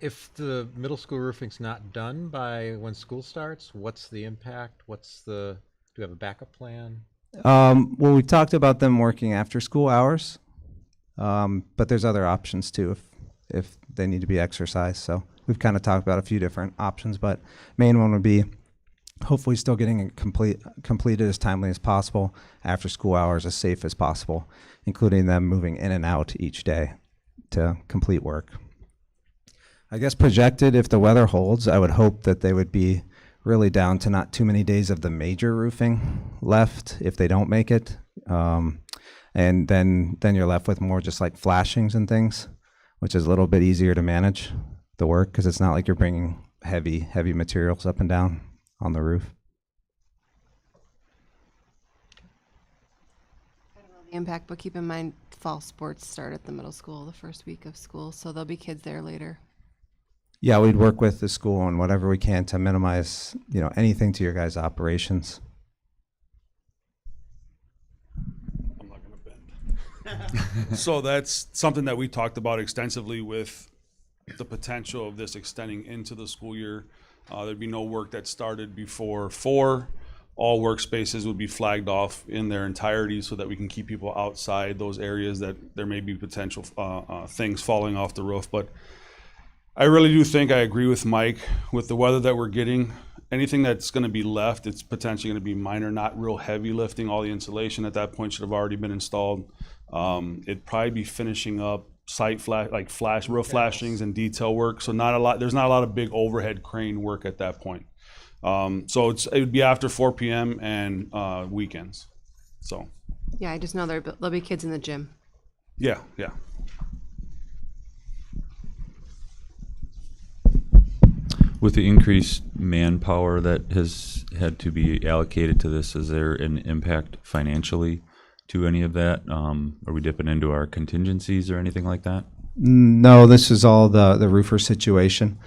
If the middle school roofing's not done by when school starts, what's the impact? Do we have a backup plan? Well, we talked about them working after school hours, but there's other options too if they need to be exercised. So we've kind of talked about a few different options, but main one would be hopefully still getting it completed as timely as possible after school hours, as safe as possible, including them moving in and out each day to complete work. I guess projected, if the weather holds, I would hope that they would be really down to not too many days of the major roofing left if they don't make it. And then you're left with more just like flashings and things, which is a little bit easier to manage the work because it's not like you're bringing heavy materials up and down on the roof. I don't know the impact, but keep in mind fall sports start at the middle school the first week of school, so there'll be kids there later. Yeah, we'd work with the school on whatever we can to minimize, anything to your guys' operations. I'm not going to bend. So that's something that we talked about extensively with the potential of this extending into the school year. There'd be no work that started before 4. All workspaces would be flagged off in their entirety so that we can keep people outside those areas that there may be potential things falling off the roof. But I really do think I agree with Mike with the weather that we're getting. Anything that's going to be left, it's potentially going to be minor, not real heavy lifting. All the insulation at that point should have already been installed. It'd probably be finishing up site roof flashings and detail work. So there's not a lot of big overhead crane work at that point. So it would be after 4 p.m. and weekends. So Yeah, I just know there'll be kids in the gym. yeah. With the increased manpower that has had to be allocated to this, is there an impact financially to any of that? Are we dipping into our contingencies or anything like that? No, this is all the roofer situation.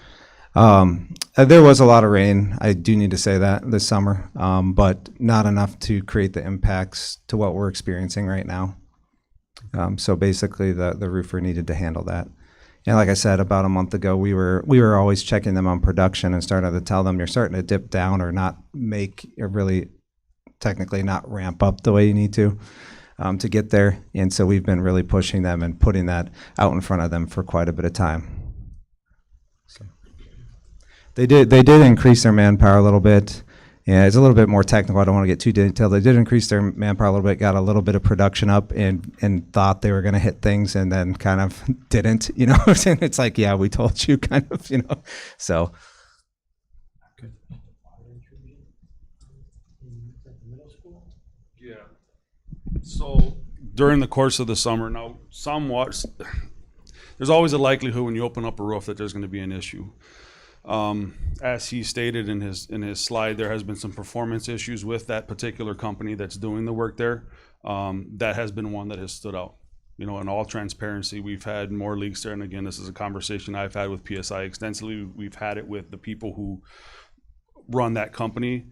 There was a lot of rain, I do need to say that, this summer, but not enough to create the impacts to what we're experiencing right now. So basically the roofer needed to handle that. And like I said, about a month ago, we were always checking them on production and starting to tell them you're starting to dip down or not really technically not ramp up the way you need to get there. And so we've been really pushing them and putting that out in front of them for quite a bit of time. So they did increase their manpower a little bit. Yeah, it's a little bit more technical. I don't want to get too detailed. They did increase their manpower a little bit, got a little bit of production up, and thought they were going to hit things, and then kind of didn't. It's like, yeah, we told you, kind of. So. Yeah. So during the course of the summer, now somewhat, there's always a likelihood when you open up a roof that there's going to be an issue. As he stated in his slide, there has been some performance issues with that particular company that's doing the work there. That has been one that has stood out. In all transparency, we've had more leaks there, and again, this is a conversation I've had with PSI extensively. We've had it with the people who run that company,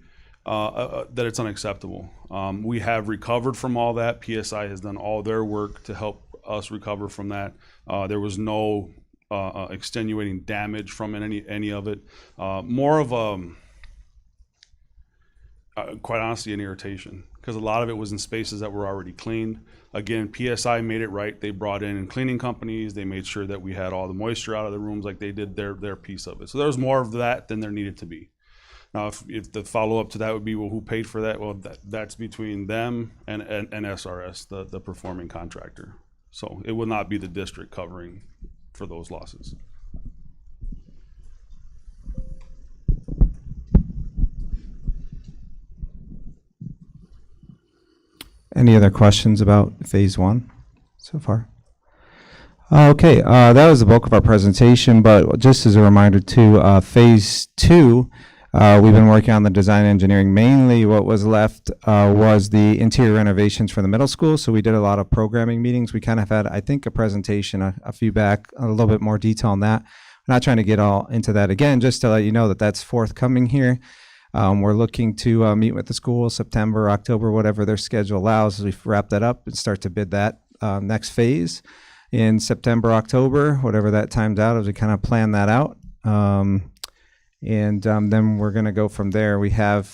that it's unacceptable. We have recovered from all that. PSI has done all their work to help us recover from that. There was no extenuating damage from any of it. More of quite honestly an irritation, because a lot of it was in spaces that were already cleaned. Again, PSI made it right. They brought in cleaning companies. They made sure that we had all the moisture out of the rooms, like they did their piece of it. So there was more of that than there needed to be. Now, if the follow-up to that would be, well, who paid for that? Well, that's between them and SRS, the performing contractor. So it would not be the district covering for those losses. Any other questions about phase 1 so far? Okay, that was the bulk of our presentation, but just as a reminder too, phase 2, we've been working on the design engineering. Mainly what was left was the interior renovations for the middle school. So we did a lot of programming meetings. We kind of had, I think, a presentation, a few back, a little bit more detail on that. I'm not trying to get all into that again, just to let you know that that's forthcoming here. We're looking to meet with the school September, October, whatever their schedule allows, as we wrap that up and start to bid that next phase. in September, October, whatever that times out, as we kind of plan that out. Then we're going to go from there. We have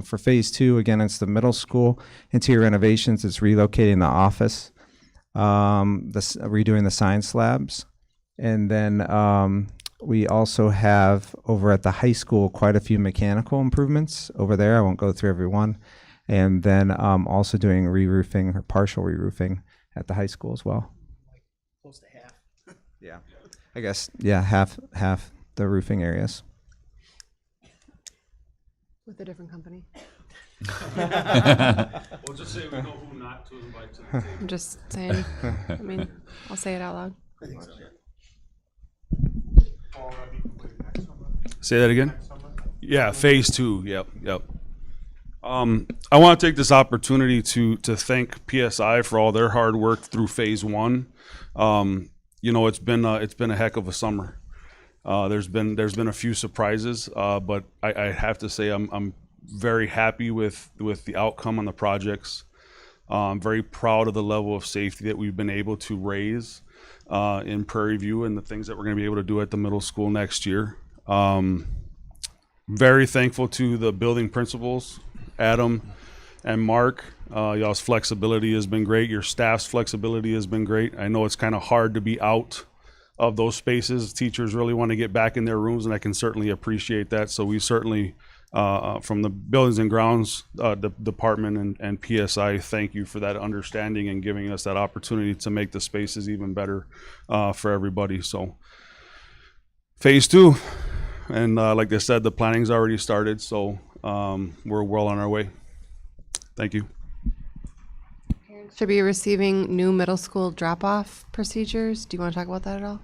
for phase 2, again, it's the middle school interior renovations. It's relocating the office, redoing the science labs. And then we also have over at the high school quite a few mechanical improvements over there. I won't go through every one. And then also doing re-roofing or partial re-roofing at the high school as well. Close to half. Yeah. I guess, yeah, half the roofing areas. With a different company. We'll just say we know who not to invite to the table. I'm just saying. I mean, I'll say it out loud. I think so. Say that again? Yeah, phase 2. Yep. I want to take this opportunity to thank PSI for all their hard work through phase 1. It's been a heck of a summer. There's been a few surprises, but I have to say I'm very happy with the outcome on the projects. I'm very proud of the level of safety that we've been able to raise in Prairie View and the things that we're going to be able to do at the middle school next year. Very thankful to the building principals, Adam and Mark. Y'all's flexibility has been great. Your staff's flexibility has been great. I know it's kind of hard to be out of those spaces. Teachers really want to get back in their rooms, and I can certainly appreciate that. So we certainly, from the Buildings and Grounds department and PSI, thank you for that understanding and giving us that opportunity to make the spaces even better for everybody. So phase 2, and like I said, the planning's already started, so we're well on our way. Thank you. Should be receiving new middle school drop-off procedures. Do you want to talk about that at all?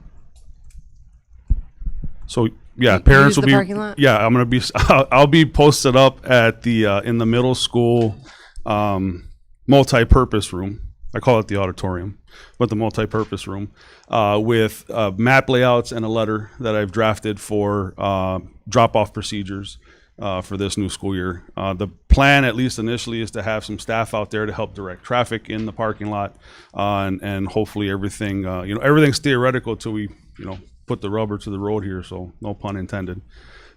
So yeah, You parents use will the be. parking lot? Yeah, I'm gonna be. I'll be posted up at the in the middle school multi-purpose room. I call it the auditorium, but the multi-purpose room with map layouts and a letter that I've drafted for drop-off procedures for this new school year. The plan, at least initially, is to have some staff out there to help direct traffic in the parking lot, and hopefully everything, everything's theoretical till we, put the rubber to the road here. So no pun intended.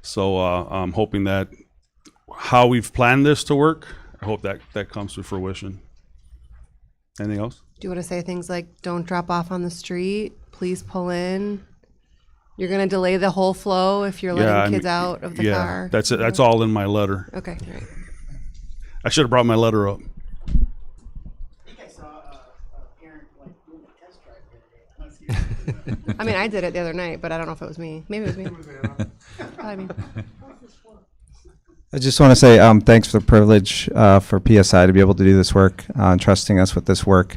So I'm hoping that how we've planned this to work, I hope that comes to fruition. Anything else? Do you want to say things like, don't drop off on the street, please pull in? You're going to delay the whole flow if you're letting kids out of the car? That's it. That's all in my letter. Okay, great. I should have brought my letter up. I think I saw a parent doing a test drive the other day. I mean, I did it the other night, but I don't know if it was me. Maybe it was me. Probably me. I just want to say thanks for the privilege for PSI to be able to do this work, trusting us with this work.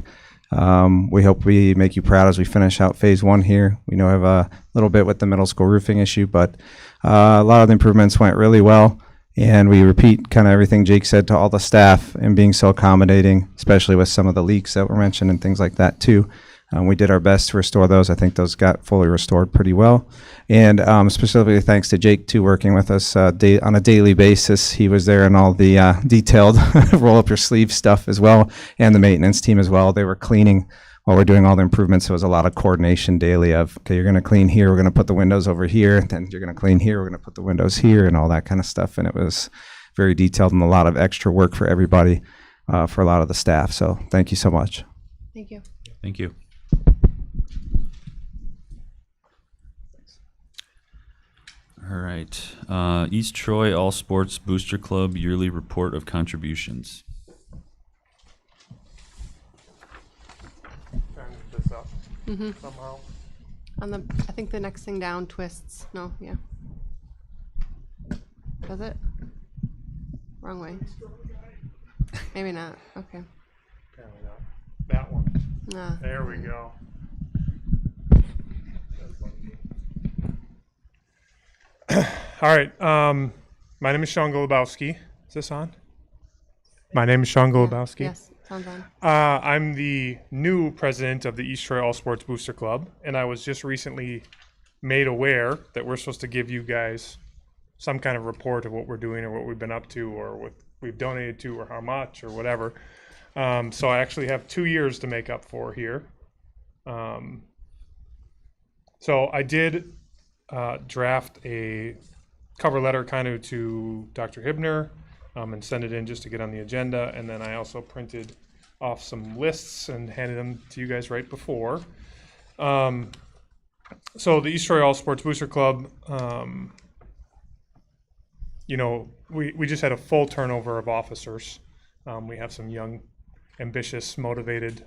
We hope we make you proud as we finish out phase 1 here. We know we have a little bit with the middle school roofing issue, but a lot of the improvements went really well. And we repeat kind of everything Jake said to all the staff and being so accommodating, especially with some of the leaks that were mentioned and things like that too. We did our best to restore those. I think those got fully restored pretty well. And specifically thanks to Jake too, working with us on a daily basis. He was there in all the detailed roll up your sleeve stuff as well, and the maintenance team as well. They were cleaning while we're doing all the improvements. So it was a lot of coordination daily of, okay, you're going to clean here, we're going to put the windows over here, then you're going to clean here, we're going to put the windows here, and all that kind of stuff. And it was very detailed and a lot of extra work for everybody, for a lot of the staff. So thank you so much. Thank you. Thank you. All right. East Troy All Sports Booster Club yearly report of contributions. Trying to get this up somehow. I think the next thing down twists. No, yeah. Does it? Wrong way. Maybe not. Okay. Apparently not. That one. Nah. There we go. All right. My name is Sean Golubowski. Is this on? My name is Sean Golubowski. Yes, sounds on. I'm the new president of the East Troy All Sports Booster Club, and I was just recently made aware that we're supposed to give you guys some kind of report of what we're doing or what we've been up to or what we've donated to or how much or whatever. So I actually have 2 years to make up for here. So I did draft a cover letter kind of to Dr. Hibner and send it in just to get on the agenda. And then I also printed off some lists and handed them to you guys right before. So the East Troy All Sports Booster Club, you know, we just had a full turnover of officers. We have some young, ambitious, motivated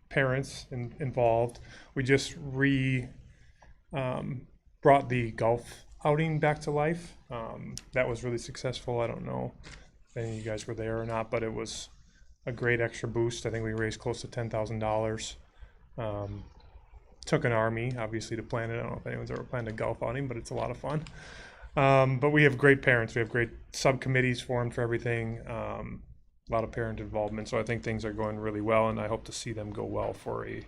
parents involved. We just brought the golf outing back to life. That was really successful. I don't know if any of you guys were there or not, but it was a great extra boost. I think we raised close to $10,000. Took an army, obviously, to plan it. I don't know if anyone's ever planned a golf outing, but it's a lot of fun. But we have great parents. We have great subcommittees formed for everything. A lot of parent involvement. So I think things are going really well, and I hope to see them go well for a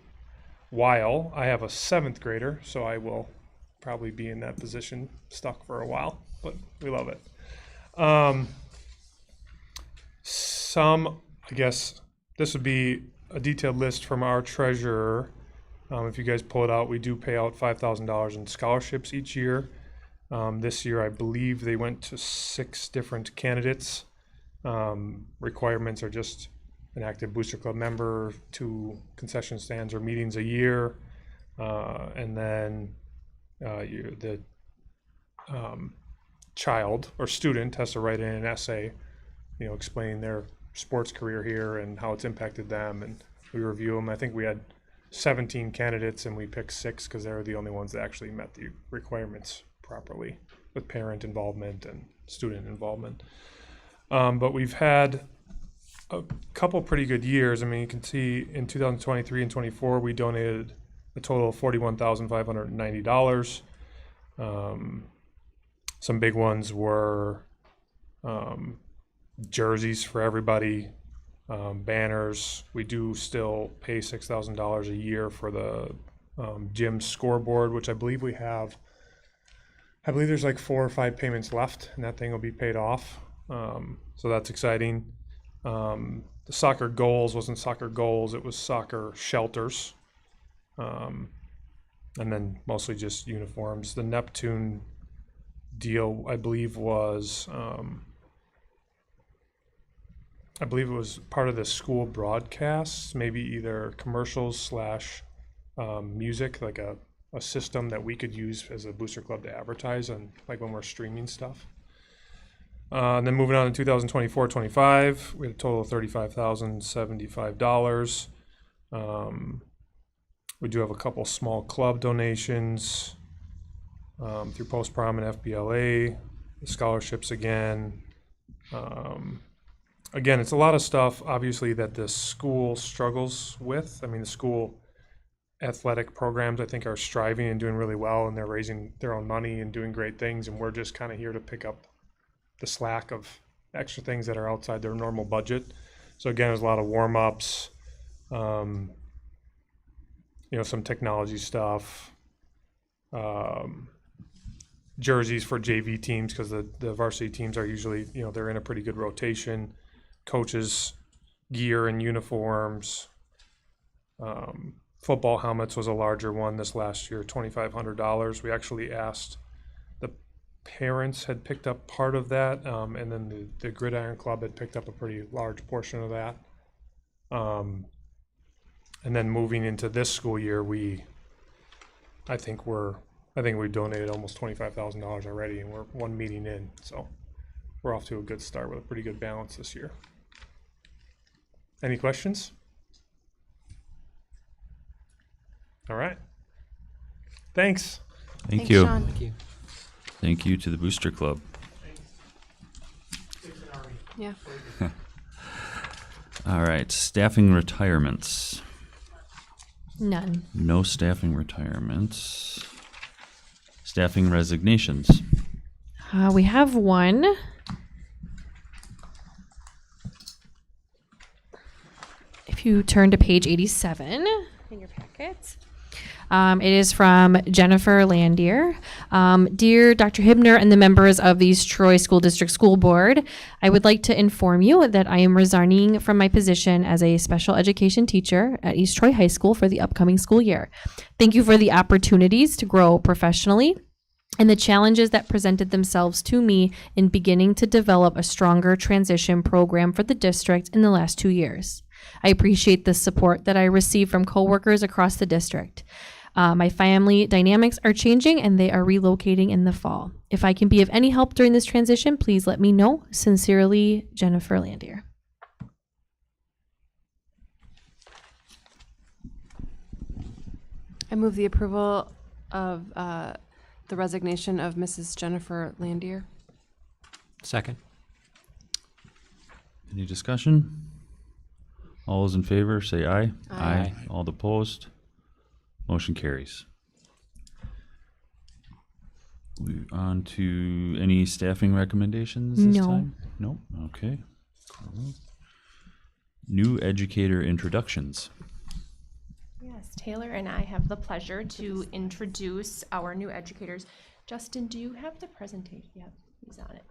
while. I have a 7th grader, so I will probably be in that position stuck for a while, but we love it. I guess this would be a detailed list from our treasurer. If you guys pull it out, we do pay out $5,000 in scholarships each year. This year, I believe they went to 6 different candidates. Requirements are just an active Booster Club member, 2 concession stands or meetings a year, and then the child or student has to write in an essay, you know, explaining their sports career here and how it's impacted them, and we review them. I think we had 17 candidates and we picked 6 because they were the only ones that actually met the requirements properly with parent involvement and student involvement. But we've had a couple pretty good years. I mean, you can see in 2023 and 24, we donated a total of $41,590. Some big ones were jerseys for everybody, banners. We do still pay $6,000 a year for the gym scoreboard, which I believe we have. I believe there's like 4 or 5 payments left, and that thing will be paid off. So that's exciting. The soccer goals wasn't soccer goals, it was soccer shelters. And then mostly just uniforms. The Neptune deal, I believe, was it was part of the school broadcasts, maybe either commercials / music, like a system that we could use as a Booster Club to advertise on, like when we're streaming stuff. And then moving on to 2024-25, we had a total of $35,075. We do have a couple small club donations through Post Prom and FBLA, the scholarships again. Again, it's a lot of stuff, obviously, that the school struggles with. I mean, the school athletic programs, I think, are striving and doing really well, and they're raising their own money and doing great things, and we're just kind of here to pick up the slack of extra things that are outside their normal budget. So again, there's a lot of warm-ups, you know, some technology stuff, jerseys for JV teams, because the varsity teams are usually, you know, they're in a pretty good rotation, coaches gear and uniforms, football helmets was a larger one this last year, $2,500. We actually asked, the parents had picked up part of that, and then the Gridiron Club had picked up a pretty large portion of that. And then moving into this school year, I think we donated almost $25,000 already, and we're 1 meeting in, so we're off to a good start with a pretty good balance this year. Any questions? All right. Thanks. Thank you. Sean. Thank you. Thank you to the Booster Club. Yeah. All right, staffing retirements. None. No staffing retirements. Staffing resignations. We have one. If you turn to page 87 in your packet, It is from Jennifer Landier. Dear Dr. Hibner and the members of the East Troy School District School Board, I would like to inform you that I am resigning from my position as a special education teacher at East Troy High School for the upcoming school year. Thank you for the opportunities to grow professionally and the challenges that presented themselves to me in beginning to develop a stronger transition program for the district in the last 2 years. I appreciate the support that I receive from coworkers across the district. My family dynamics are changing and they are relocating in the fall. If I can be of any help during this transition, please let me know. Sincerely, Jennifer Landier. I move the approval of the resignation of Mrs. Jennifer Landier. Second. Any discussion? All those in favor say aye. Aye. All opposed? Motion carries. On to any staffing recommendations this No. time? No. Okay. Cool. New educator introductions. Yes, Taylor and I have the pleasure to introduce our new educators. Justin, do you have the presentation? Yep, he's on it.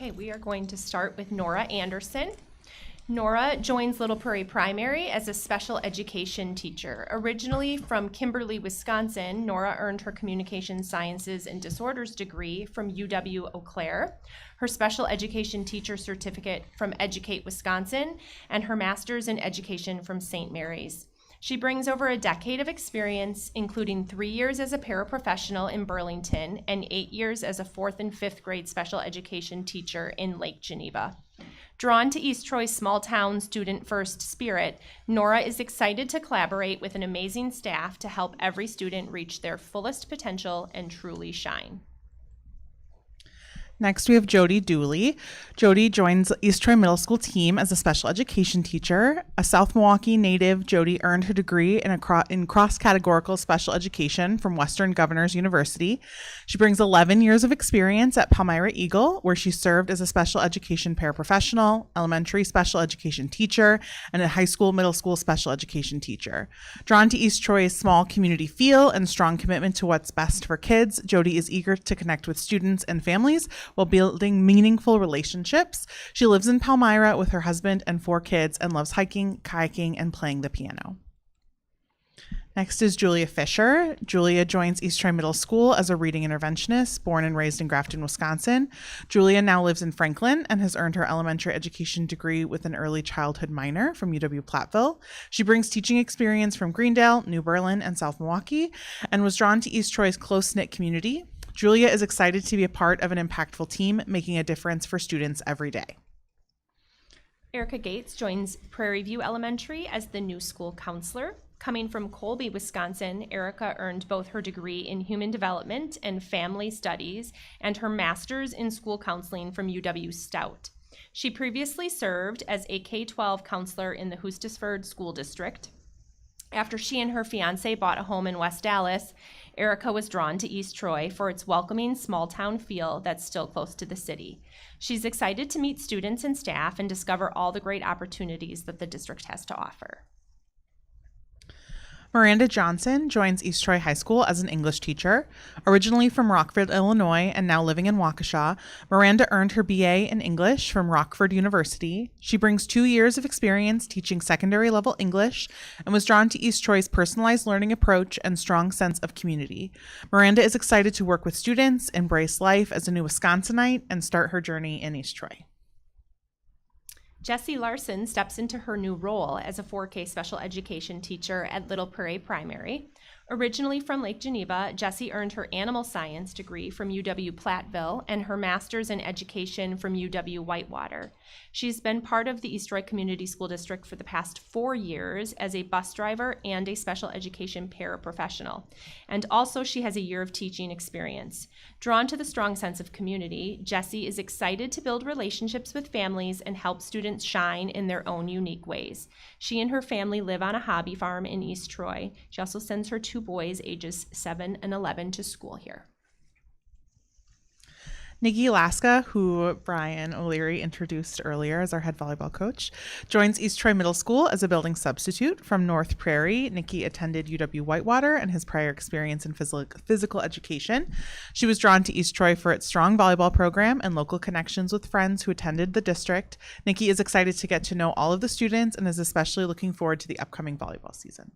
Okay, we are going to start with Nora Anderson. Nora joins Little Prairie Primary as a special education teacher. Originally from Kimberly, Wisconsin, Nora earned her Communication Sciences and Disorders degree from UW-Eau Claire, her special education teacher certificate from Educate Wisconsin, and her master's in education from St. Mary's. She brings over a decade of experience, including 3 years as a paraprofessional in Burlington and 8 years as a 4th and 5th grade special education teacher in Lake Geneva. Drawn to East Troy's small town student first spirit, Nora is excited to collaborate with an amazing staff to help every student reach their fullest potential and truly shine. Next, we have Jody Dooley. Jody joins East Troy Middle School team as a special education teacher. A South Milwaukee native, Jody earned her degree in cross-categorical special education from Western Governors University. She brings 11 years of experience at Palmyra Eagle, where she served as a special education paraprofessional, elementary special education teacher, and a high school, middle school special education teacher. Drawn to East Troy's small community feel and strong commitment to what's best for kids, Jody is eager to connect with students and families while building meaningful relationships. She lives in Palmyra with her husband and 4 kids and loves hiking, kayaking, and playing the piano. Next is Julia Fisher. Julia joins East Troy Middle School as a reading interventionist, born and raised in Grafton, Wisconsin. Julia now lives in Franklin and has earned her elementary education degree with an early childhood minor from UW-Platteville. She brings teaching experience from Greendale, New Berlin, and South Milwaukee, and was drawn to East Troy's close-knit community. Julia is excited to be a part of an impactful team, making a difference for students every day. Erica Gates joins Prairie View Elementary as the new school counselor. Coming from Colby, Wisconsin, Erica earned both her degree in human development and family studies and her master's in school counseling from UW-Stout. She previously served as a K-12 counselor in the Hustisford School District. After she and her fiance bought a home in West Dallas, Erica was drawn to East Troy for its welcoming small town feel that's still close to the city. She's excited to meet students and staff and discover all the great opportunities that the district has to offer. Miranda Johnson joins East Troy High School as an English teacher. Originally from Rockford, Illinois, and now living in Waukesha, Miranda earned her BA in English from Rockford University. She brings 2 years of experience teaching secondary level English and was drawn to East Troy's personalized learning approach and strong sense of community. Miranda is excited to work with students, embrace life as a new Wisconsinite, and start her journey in East Troy. Jessie Larson steps into her new role as a 4K special education teacher at Little Prairie Primary. Originally from Lake Geneva, Jessie earned her animal science degree from UW-Platteville and her master's in education from UW-Whitewater. She's been part of the East Troy Community School District for the past 4 years as a bus driver and a special education paraprofessional. And also she has a year of teaching experience. Drawn to the strong sense of community, Jessie is excited to build relationships with families and help students students shine in their own unique ways. She and her family live on a hobby farm in East Troy. She also sends her 2 boys, ages 7 and 11, to school here. Nikki Alaska, who Brian O'Leary introduced earlier as our head volleyball coach, joins East Troy Middle School as a building substitute from North Prairie. Nikki attended UW Whitewater and has prior experience in physical education. She was drawn to East Troy for its strong volleyball program and local connections with friends who attended the district. Nikki is excited to get to know all of the students and is especially looking forward to the upcoming volleyball season.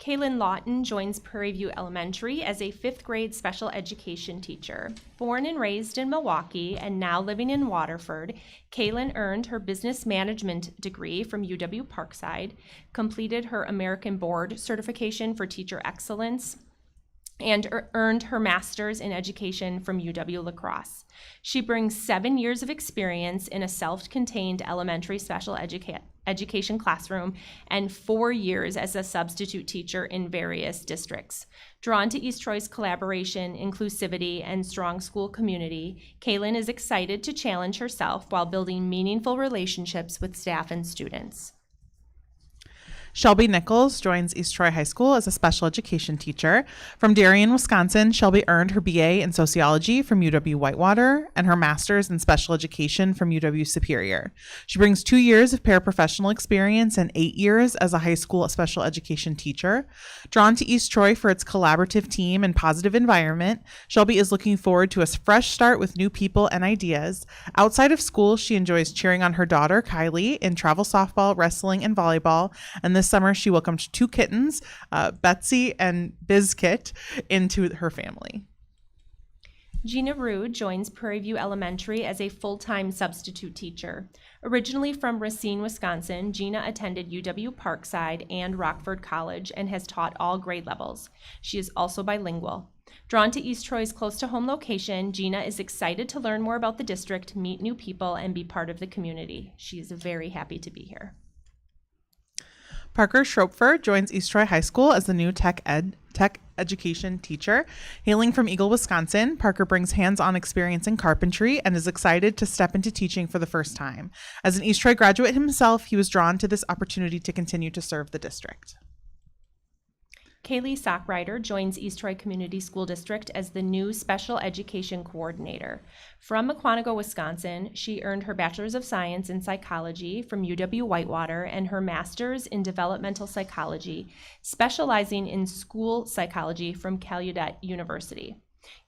Kaylin Lawton joins Prairie View Elementary as a 5th grade special education teacher. Born and raised in Milwaukee and now living in Waterford, Kaylin earned her business management degree from UW Parkside, completed her American Board certification for teacher excellence, and earned her master's in education from UW La Crosse. She brings 7 years of experience in a self-contained elementary special education classroom and 4 years as a substitute teacher in various districts. Drawn to East Troy's collaboration, inclusivity, and strong school community, Kaylin is excited to challenge herself while building meaningful relationships with staff and students. Shelby Nichols joins East Troy High School as a special education teacher. From Darien, Wisconsin, Shelby earned her BA in sociology from UW Whitewater and her master's in special education from UW Superior. She brings 2 years of paraprofessional experience and 8 years as a high school special education teacher. Drawn to East Troy for its collaborative team and positive environment, Shelby is looking forward to a fresh start with new people and ideas. Outside of school, she enjoys cheering on her daughter, Kylie, in travel softball, wrestling, and volleyball, and this summer she welcomed 2 kittens, Betsy and Bizkit, into her family. Gina Rude joins Prairie View Elementary as a full-time substitute teacher. Originally from Racine, Wisconsin, Gina attended UW Parkside and Rockford College and has taught all grade levels. She is also bilingual. Drawn to East Troy's close-to-home location, Gina is excited to learn more about the district, meet new people, and be part of the community. She is very happy to be here. Parker Schropfer joins East Troy High School as the new tech education teacher. Hailing from Eagle, Wisconsin, Parker brings hands-on experience in carpentry and is excited to step into teaching for the first time. As an East Troy graduate himself, he was drawn to this opportunity to continue to serve the district. Kaylee Sockrider joins East Troy Community School District as the new Special Education Coordinator. From Mukwonago, Wisconsin, she earned her Bachelor's of Science in Psychology from UW Whitewater and her Master's in Developmental Psychology, specializing in school psychology from Gallaudet University.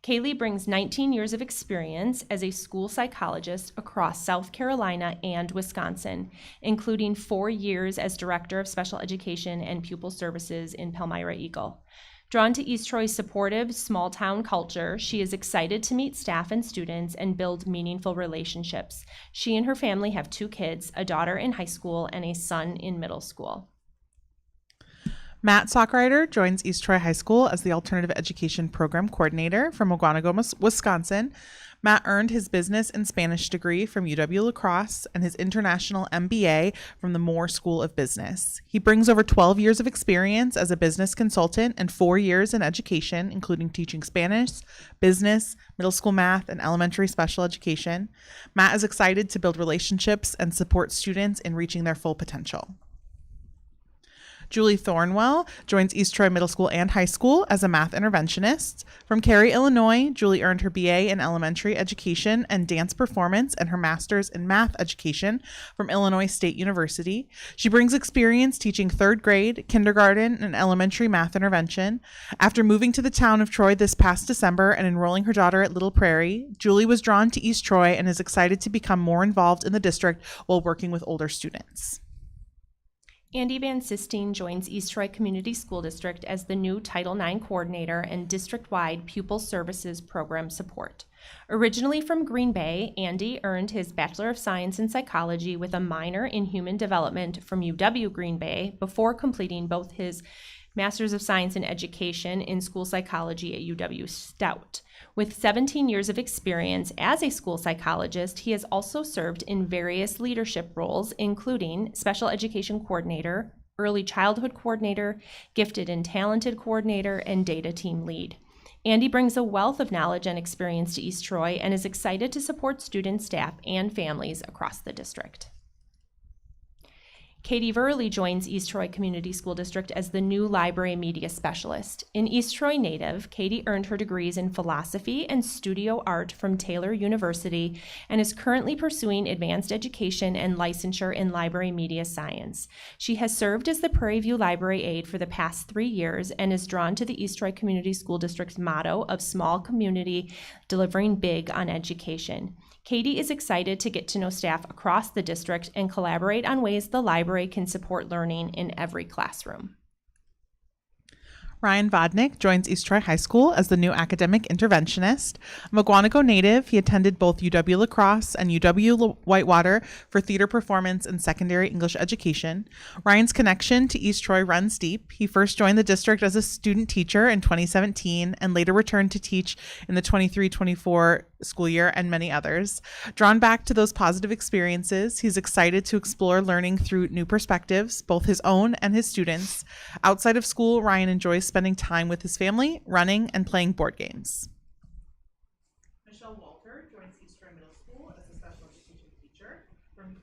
Kaylee brings 19 years of experience as a school psychologist across South Carolina and Wisconsin, including 4 years as Director of Special Education and Pupil Services in Palmyra Eagle. Drawn to East Troy's supportive, small-town culture, she is excited to meet staff and students and build meaningful relationships. She and her family have 2 kids, a daughter in high school and a son in middle school. Matt Sockrider joins East Troy High School as the Alternative Education Program Coordinator from Mukwonago, Wisconsin. Matt earned his business and Spanish degree from UW La Crosse and his international MBA from the Moore School of Business. He brings over 12 years of experience as a business consultant and 4 years in education, including teaching Spanish, business, middle school math, and elementary special education. Matt is excited to build relationships and support students in reaching their full potential. Julie Thornwell joins East Troy Middle School and High School as a math interventionist. From Cary, Illinois, Julie earned her BA in elementary education and dance performance and her master's in math education from Illinois State University. She brings experience teaching 3rd grade, kindergarten, and elementary math intervention. After moving to the town of Troy this past December and enrolling her daughter at Little Prairie, Julie was drawn to East Troy and is excited to become more involved in the district while working with older students. Andy Van Sistine joins East Troy Community School District as the new Title IX Coordinator and District-wide Pupil Services Program Support. Originally from Green Bay, Andy earned his Bachelor of Science in Psychology with a minor in Human Development from UW Green Bay before completing both his Master's of Science in Education in School Psychology at UW Stout. With 17 years of experience as a school psychologist, he has also served in various leadership roles, including Special Education Coordinator, Early Childhood Coordinator, Gifted and Talented Coordinator, and Data Team Lead. Andy brings a wealth of knowledge and experience to East Troy and is excited to support students, staff, and families across the district. Katie Verley joins East Troy Community School District as the new library media specialist. An East Troy native, Katie earned her degrees in philosophy and studio art from Taylor University and is currently pursuing advanced education and licensure in library media science. She has served as the Prairie View Library Aide for the past 3 years and is drawn to the East Troy Community School District's motto of small community delivering big on education. Katie is excited to get to know staff across the district and collaborate on ways the library can support learning in every classroom. Ryan Vodnik joins East Troy High School as the new academic interventionist. A Mukwonago native, he attended both UW La Crosse and UW Whitewater for theater performance and secondary English education. Ryan's connection to East Troy runs deep. He first joined the district as a student teacher in 2017 and later returned to teach in the 23-24 school year and many others. Drawn back to those positive experiences, he's excited to explore learning through new perspectives, both his own and his students. Outside of school, Ryan enjoys spending time with his family, running, and playing board games. Michelle Walter joins East Troy Middle School as a special education teacher from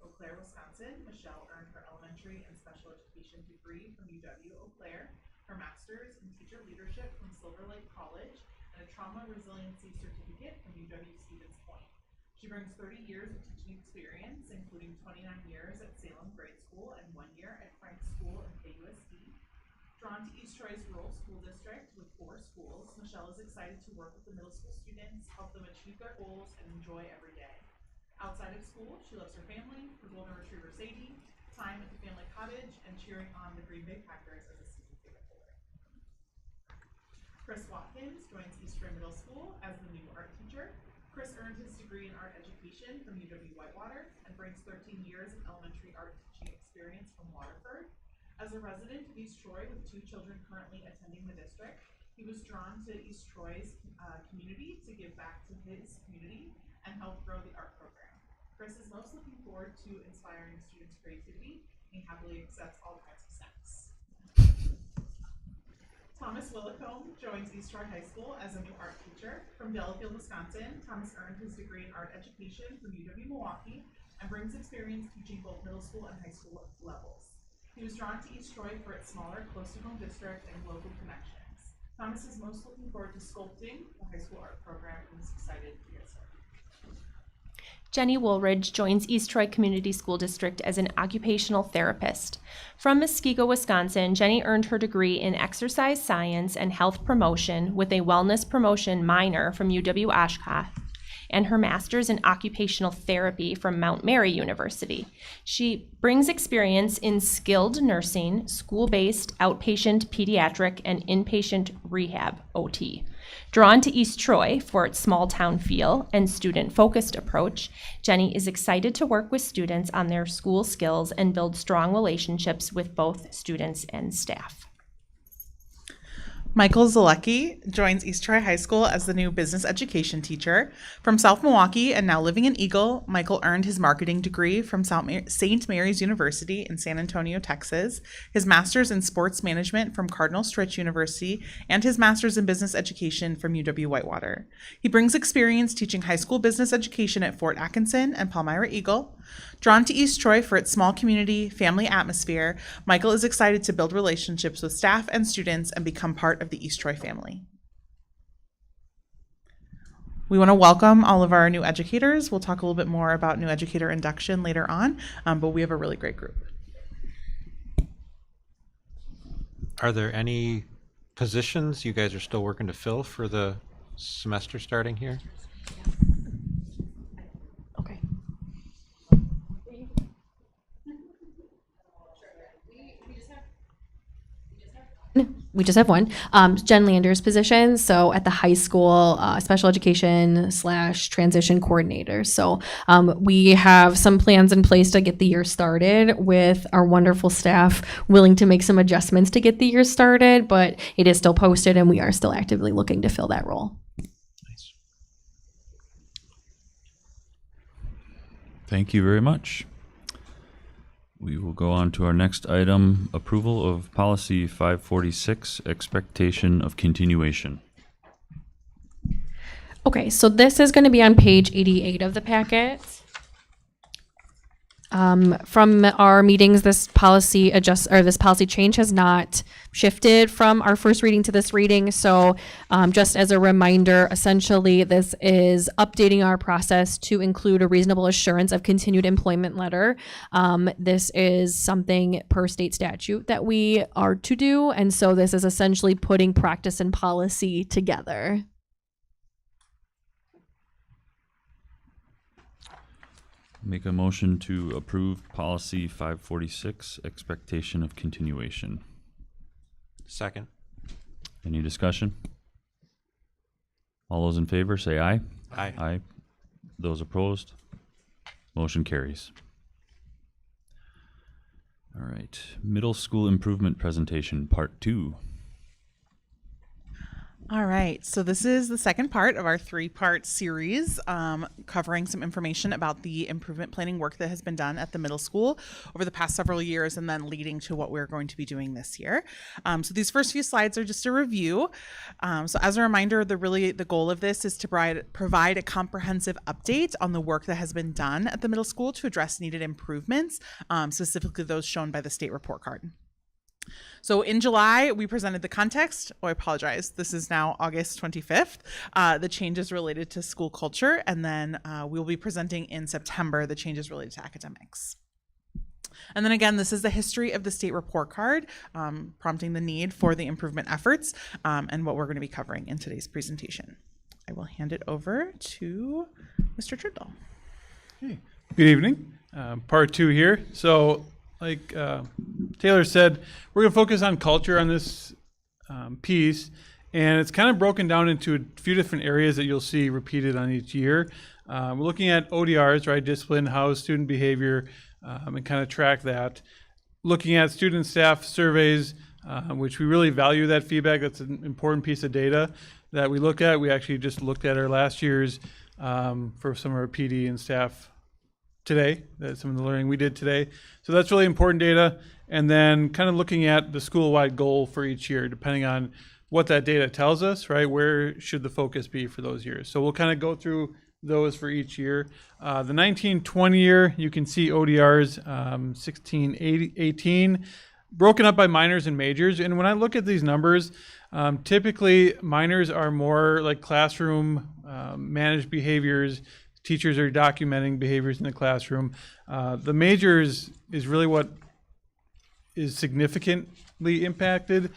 Eau Claire, Wisconsin. Michelle earned her elementary and special education degree from UW Eau Claire, her master's in teacher leadership from Silver Lake College, and a trauma resiliency certificate from UW Stevens Point. She brings 30 years of teaching experience, including 29 years at Salem Grade School and 1 year at Frank School and KUSD. Drawn to East Troy's rural school district with 4 schools, Michelle is excited to work with the middle school students, help them achieve their goals, and enjoy every day. Outside of school, she loves her family, her golden retriever Sadie, time at the family cottage, and cheering on the Green Bay Packers as a season ticket holder. Chris Watkins joins East Troy Middle School as the new art teacher. Chris earned his degree in art education from UW Whitewater and brings 13 years of elementary art teaching experience from Waterford. As a resident of East Troy with 2 children currently attending the district, he was drawn to East Troy's community to give back to his community and help grow the art program. Chris is most looking forward to inspiring students' creativity and happily accepts all kinds of snacks. Thomas Willicombe joins East Troy High School as a new art teacher. From Delafield, Wisconsin, Thomas earned his degree in art education from UW Milwaukee and brings experience teaching both middle school and high school levels. He was drawn to East Troy for its smaller, close-to-home district and local connections. Thomas is most looking forward to sculpting the high school art program and is excited to get started. Jenny Woolridge joins East Troy Community School District as an occupational therapist. From Muskego, Wisconsin, Jenny earned her degree in exercise science and health promotion with a wellness promotion minor from UW Oshkosh and her master's in occupational therapy from Mount Mary University. She brings experience in skilled nursing, school-based outpatient pediatric and inpatient rehab, OT. Drawn to East Troy for its small town feel and student-focused approach, Jenny is excited to work with students on their school skills and build strong relationships with both students and staff. Michael Zalecki joins East Troy High School as the new business education teacher. From South Milwaukee and now living in Eagle, Michael earned his marketing degree from St. Mary's University in San Antonio, Texas, his master's in sports management from Cardinal Stritch University, and his master's in business education from UW Whitewater. He brings experience teaching high school business education at Fort Atkinson and Palmyra Eagle. Drawn to East Troy for its small community, family atmosphere, Michael is excited to build relationships with staff and students and become part of the East Troy family. We want to welcome all of our new educators. We'll talk a little bit more about new educator induction later on, but we have a really great group. Are there any positions you guys are still working to fill for the semester starting here? Okay. We just have one. Jen Lander's position. So at the high school, special education / transition coordinator. So we have some plans in place to get the year started with our wonderful staff willing to make some adjustments to get the year started, but it is still posted and we are still actively looking to fill that role. Nice. Thank you very much. We will go on to our next item, approval of policy 546, expectation of continuation. Okay, so this is going to be on page 88 of the packet. From our meetings, this policy change has not shifted from our first reading to this reading. So just as a reminder, essentially this is updating our process to include a reasonable assurance of continued employment letter. This is something per state statute that we are to do. And so this is essentially putting practice and policy together. Make a motion to approve policy 546, expectation of continuation. Second. Any discussion? All those in favor say aye. Aye. Aye. Those opposed? Motion carries. All right, middle school improvement presentation, part 2. All right, so this is the second part of our 3-part series covering some information about the improvement planning work that has been done at the middle school over the past several years and then leading to what we're going to be doing this year. So these first few slides are just a review. So as a reminder, the goal of this is to provide a comprehensive update on the work that has been done at the middle school to address needed improvements, specifically those shown by the state report card. So in July, we presented the context. Oh, I apologize. This is now August 25th, the changes related to school culture. And then we'll be presenting in September the changes related to academics. And then again, this is the history of the state report card, prompting the need for the improvement efforts and what we're going to be covering in today's presentation. I will hand it over to Mr. Trindle. Hey, good evening. Part 2 here. So like Taylor said, we're going to focus on culture on this piece, and it's kind of broken down into a few different areas that you'll see repeated on each year. We're looking at ODRs, right, discipline, house, student behavior, and kind of track that. Looking at student staff surveys, which we really value that feedback. That's an important piece of data that we look at. We actually just looked at our last year's for some of our PD and staff today, some of the learning we did today. So that's really important data. And then kind of looking at the school-wide goal for each year, depending on what that data tells us, right? Where should the focus be for those years? So we'll kind of go through those for each year. The 19-20 year, you can see ODRs 16-18, broken up by minors and majors. And when I look at these numbers, typically minors are more like classroom managed behaviors. Teachers are documenting behaviors in the classroom. The majors is really what is significantly impacted.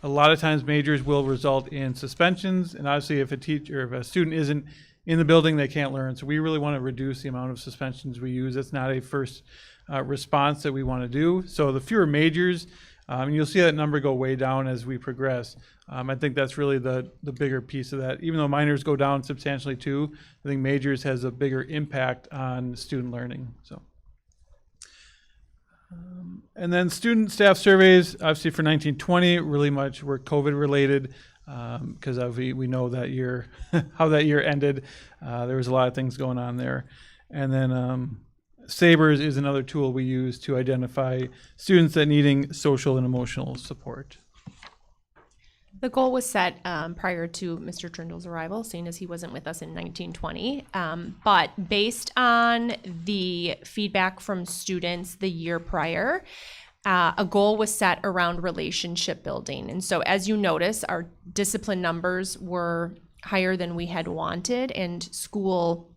A lot of times majors will result in suspensions, and obviously if a student isn't in the building, they can't learn. So we really want to reduce the amount of suspensions we use. That's not a first response that we want to do. So the fewer majors, you'll see that number go way down as we progress. I think that's really the bigger piece of that. Even though minors go down substantially too, I think majors has a bigger impact on student learning. So, and then student staff surveys, obviously for 1920, really much were COVID related because we know that year, how that year ended. There was a lot of things going on there. And then SABRS is another tool we use to identify students that needing social and emotional support. The goal was set prior to Mr. Trindle's arrival, seeing as he wasn't with us in 1920. But based on the feedback from students the year prior, a goal was set around relationship building. And so as you notice, our discipline numbers were higher than we had wanted, and school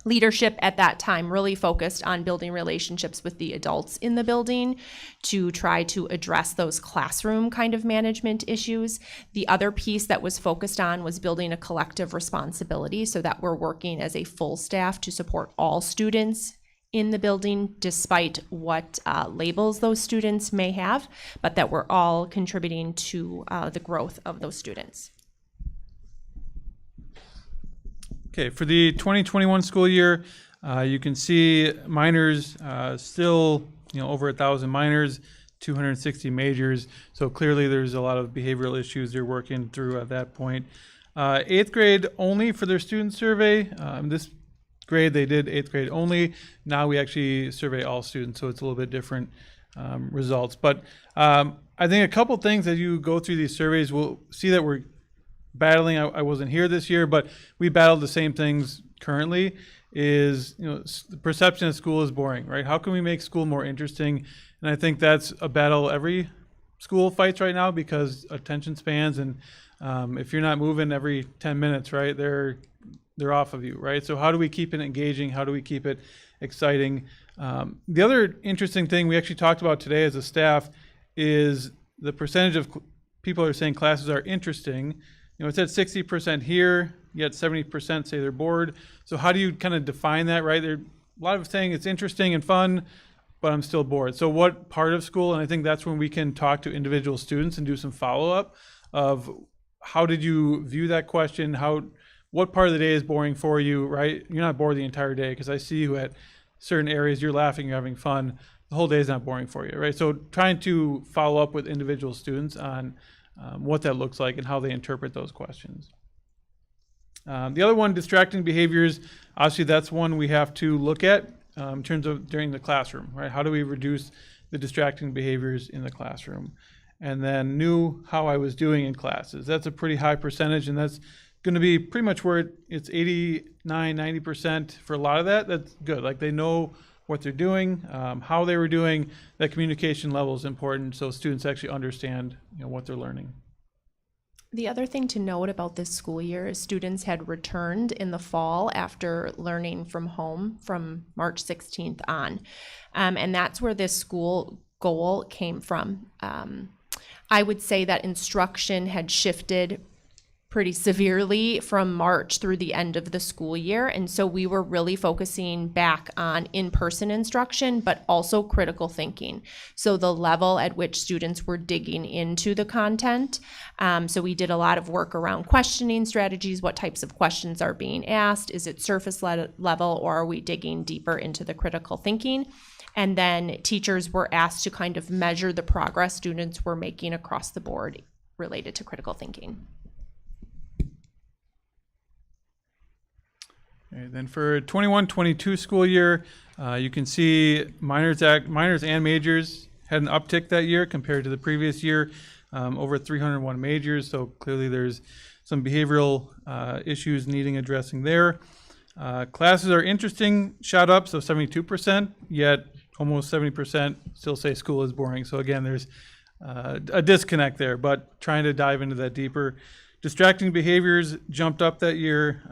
leadership at that time really focused on building relationships with the adults in the building to try to address those classroom kind of management issues. The other piece that was focused on was building a collective responsibility so that we're working as a full staff to support all students in the building, despite what labels those students may have, but that we're all contributing to the growth of those students. Okay, for the 2021 school year, you can see minors still, over 1,000 minors, 260 majors. So clearly there's a lot of behavioral issues they're working through at that point. 8th grade only for their student survey. This grade they did 8th grade only. Now we actually survey all students, so it's a little bit different results. But I think a couple things as you go through these surveys, we'll see that we're battling, I wasn't here this year, but we battled the same things currently, is, the perception of school is boring, right? How can we make school more interesting? And I think that's a battle every school fights right now, because attention spans, and if you're not moving every 10 minutes, right, they're off of you, right? So how do we keep it engaging? How do we keep it exciting? The other interesting thing we actually talked about today as a staff is the percentage of people are saying classes are interesting. It said 60% here, yet 70% say they're bored. So how do you kind of define that, right? There are a lot of saying it's interesting and fun, but I'm still bored. So what part of school? And I think that's when we can talk to individual students and do some follow-up of how did you view that question? What part of the day is boring for you, right? You're not bored the entire day, because I see you at certain areas, you're laughing, you're having fun. The whole day is not boring for you, right? So trying to follow up with individual students on what that looks like and how they interpret those questions. The other one, distracting behaviors, obviously that's one we have to look at in terms of during the classroom, right? How do we reduce the distracting behaviors in the classroom? And then knew how I was doing in classes. That's a pretty high percentage, and that's going to be pretty much where it's 89, 90% for a lot of that. That's good. Like, they know what they're doing, how they were doing. That communication level is important, so students actually understand, what they're learning. The other thing to note about this school year is students had returned in the fall after learning from home from March 16th on. And that's where this school goal came from. I would say that instruction had shifted pretty severely from March through the end of the school year. And so we were really focusing back on in-person instruction, but also critical thinking. So the level at which students were digging into the content. So we did a lot of work around questioning strategies. What types of questions are being asked? Is it surface level, or are we digging deeper into the critical thinking? And then teachers were asked to kind of measure the progress students were making across the board related to critical thinking. Okay, then for 21-22 school year, you can see minors and majors had an uptick that year compared to the previous year, over 301 majors. So clearly there's some behavioral issues needing addressing there. Classes are interesting, shot up, so 72%, yet almost 70% still say school is boring. So again, there's a disconnect there, but trying to dive into that deeper. Distracting behaviors jumped up that year.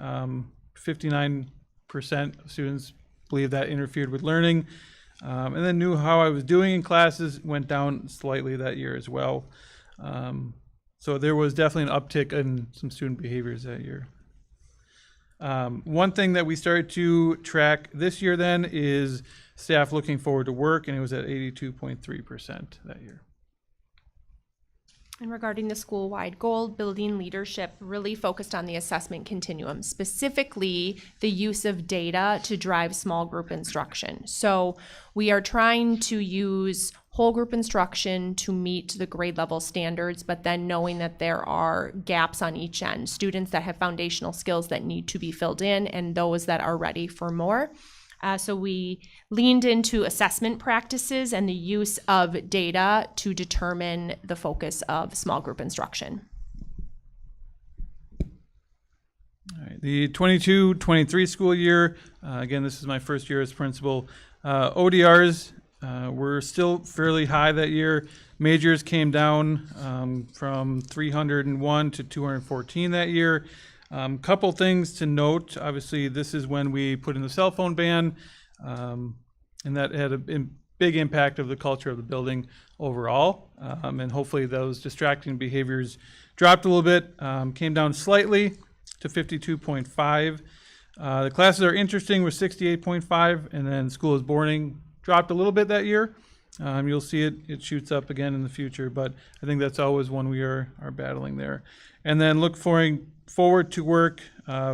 59% of students believe that interfered with learning. And then knew how I was doing in classes went down slightly that year as well. So there was definitely an uptick in some student behaviors that year. One thing that we started to track this year then is staff looking forward to work, and it was at 82.3% that year. And regarding the school-wide goal, building leadership really focused on the assessment continuum, specifically the use of data to drive small group instruction. So we are trying to use whole group instruction to meet the grade level standards, but then knowing that there are gaps on each end, students that have foundational skills that need to be filled in and those that are ready for more. So we leaned into assessment practices and the use of data to determine the focus of small group instruction. All right, the 22-23 school year, again, this is my first year as principal. ODRs were still fairly high that year. Majors came down from 301 to 214 that year. Couple things to note. Obviously, this is when we put in the cell phone ban, and that had a big impact of the culture of the building overall. And hopefully those distracting behaviors dropped a little bit, came down slightly to 52.5. The classes are interesting with 68.5, and then school is boring dropped a little bit that year. You'll see it shoots up again in the future, but I think that's always one we are battling there. And then look forward to work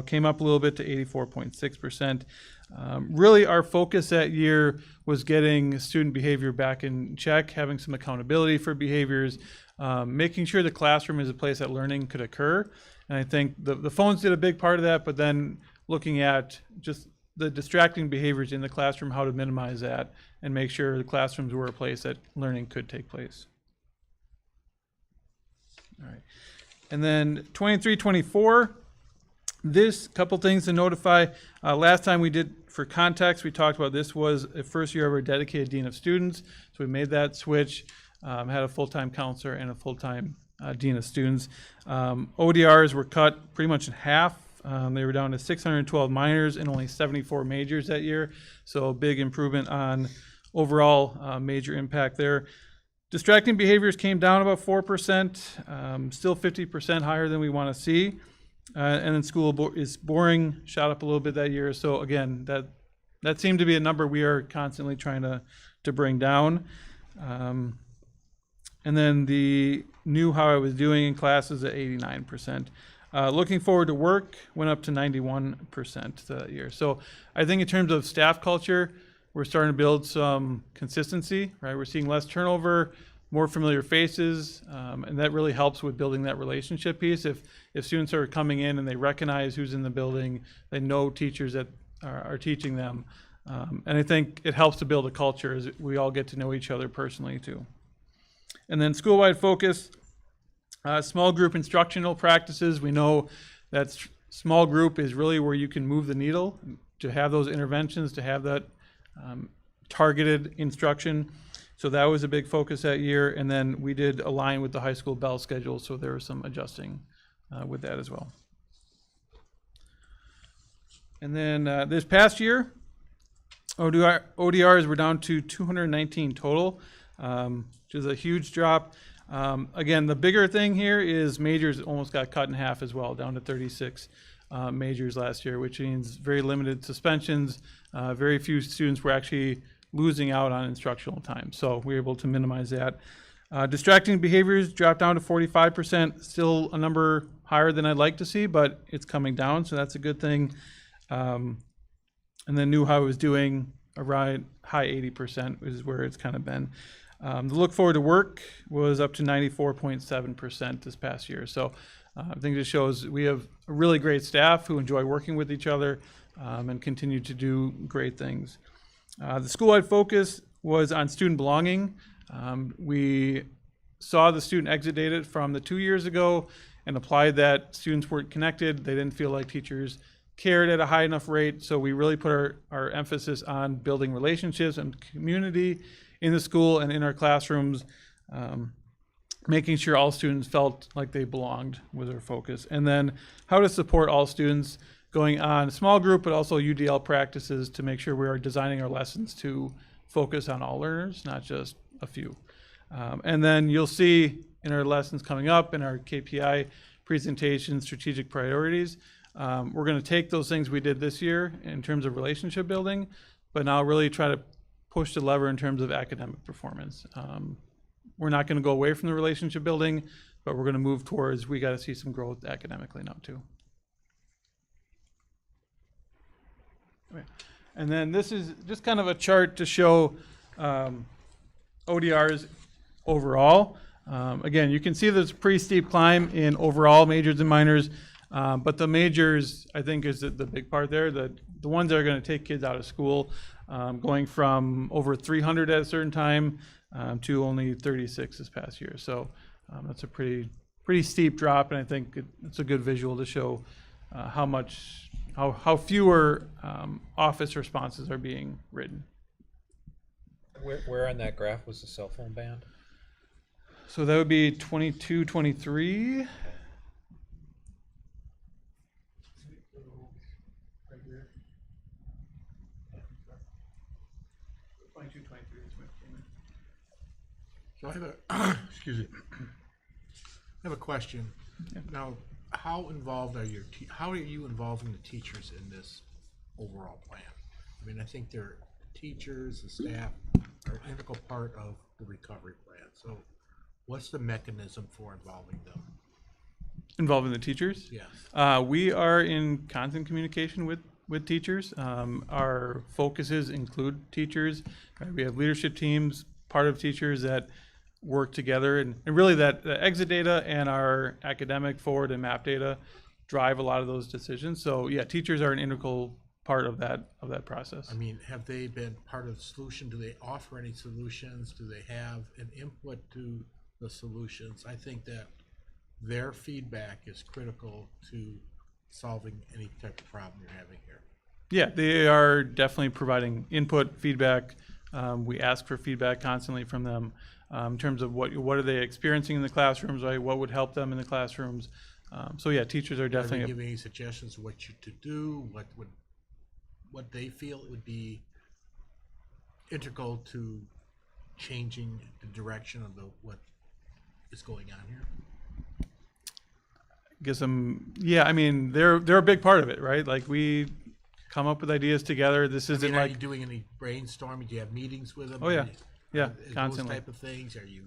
came up a little bit to 84.6%. Really, our focus that year was getting student behavior back in check, having some accountability for behaviors, making sure the classroom is a place that learning could occur. And I think the phones did a big part of that, but then looking at just the distracting behaviors in the classroom, how to minimize that and make sure the classrooms were a place that learning could take place. All right. And then 23-24, this couple things to notify. Last time we did, for context, we talked about this was a first year of our dedicated dean of students. So we made that switch, had a full-time counselor and a full-time dean of students. ODRs were cut pretty much in half. They were down to 612 minors and only 74 majors that year. So a big improvement on overall major impact there. Distracting behaviors came down about 4%, still 50% higher than we want to see. And then school is boring, shot up a little bit that year. So again, that seemed to be a number we are constantly trying to bring down. And then the knew how I was doing in classes at 89%. Looking forward to work went up to 91% that year. So I think in terms of staff culture, we're starting to build some consistency, right? We're seeing less turnover, more familiar faces, and that really helps with building that relationship piece. If students are coming in and they recognize who's in the building, they know teachers that are teaching them. And I think it helps to build a culture as we all get to know each other personally too. And then school-wide focus, small group instructional practices. We know that small group is really where you can move the needle, to have those interventions, to have that targeted instruction. So that was a big focus that year. And then we did align with the high school bell schedule, so there was some adjusting with that as well. And then this past year, ODRs were down to 219 total, which is a huge drop. Again, the bigger thing here is majors almost got cut in half as well, down to 36 majors last year, which means very limited suspensions. Very few students were actually losing out on instructional time. So we were able to minimize that. Distracting behaviors dropped down to 45%, still a number higher than I'd like to see, but it's coming down, so that's a good thing. And then knew how I was doing, around high 80% is where it's kind of been. The look forward to work was up to 94.7% this past year. So I think this shows we have a really great staff who enjoy working with each other and continue to do great things. The school-wide focus was on student belonging. We saw the student exit data from the 2 years ago and applied that students weren't connected. They didn't feel like teachers cared at a high enough rate. So we really put our emphasis on building relationships and community in the school and in our classrooms, making sure all students felt like they belonged was our focus. And then how to support all students going on small group, but also UDL practices to make sure we are designing our lessons to focus on all learners, not just a few. And then you'll see in our lessons coming up, in our KPI presentation, strategic priorities, we're gonna take those things we did this year in terms of relationship building, but now really try to push the lever in terms of academic performance. We're not gonna go away from the relationship building, but we're gonna move towards, we gotta see some growth academically now too. Okay. And then this is just kind of a chart to show ODRs overall. Again, you can see there's a pretty steep climb in overall majors and minors, but the majors, I think, is the big part there. The ones that are going to take kids out of school, going from over 300 at a certain time to only 36 this past year. So that's a pretty steep drop, and I think it's a good visual to show how fewer office responses are being written. Where on that graph was the cell phone banned? So that would be 22, 23. So I have excuse me. I have a question. Yeah. Now, how involved are how are you involving the teachers in this overall plan? I mean, I think they're teachers, the staff are an integral part of the recovery plan. So what's the mechanism for involving them? Involving the teachers? Yes. We are in constant communication with teachers. Our focuses include teachers. We have leadership teams, part of teachers that work together, and really that the exit data and our academic forward and map data drive a lot of those decisions. So yeah, teachers are an integral part of that process. I mean, have they been part of the solution? Do they offer any solutions? Do they have an input to the solutions? I think that their feedback is critical to solving any type of problem you're having here. Yeah, they are definitely providing input, feedback. We ask for feedback constantly from them in terms of what are they experiencing in the classrooms, right? What would help them in the classrooms? So yeah, teachers are Are they definitely. giving any suggestions of what you to do, what they feel would be integral to changing the direction of what is going on here? Guess yeah, I mean, they're a big part of it, right? Like we come up with ideas together. This I isn't mean, are like, you doing any brainstorming? Do you have meetings with them? Oh, yeah. Are you- Yeah, those constantly. type of things? Are you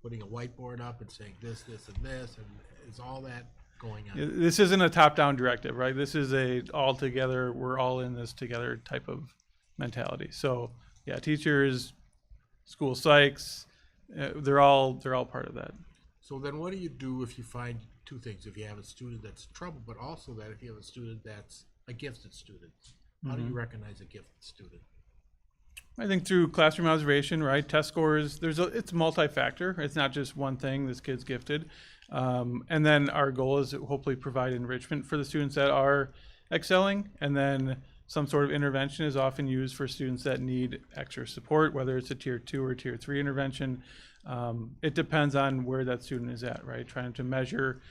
putting a whiteboard up and saying this, this, and this, and is all that going on? this isn't a top-down directive, right? This is a all together, we're all in this together type of mentality. So yeah, teachers, school psychs, they're all part of that. So then what do you do if you find two things? If you have a student that's in trouble, but also that if you have a student that's a gifted student, how do you recognize a gifted student? I think through classroom observation, right? Test scores, it's multi-factor. It's not just one thing, this kid's gifted. And then our goal is to hopefully provide enrichment for the students that are excelling. And then some sort of intervention is often used for students that need extra support, whether it's a tier 2 or tier 3 intervention. It depends on where that student is at, right? Trying to measure,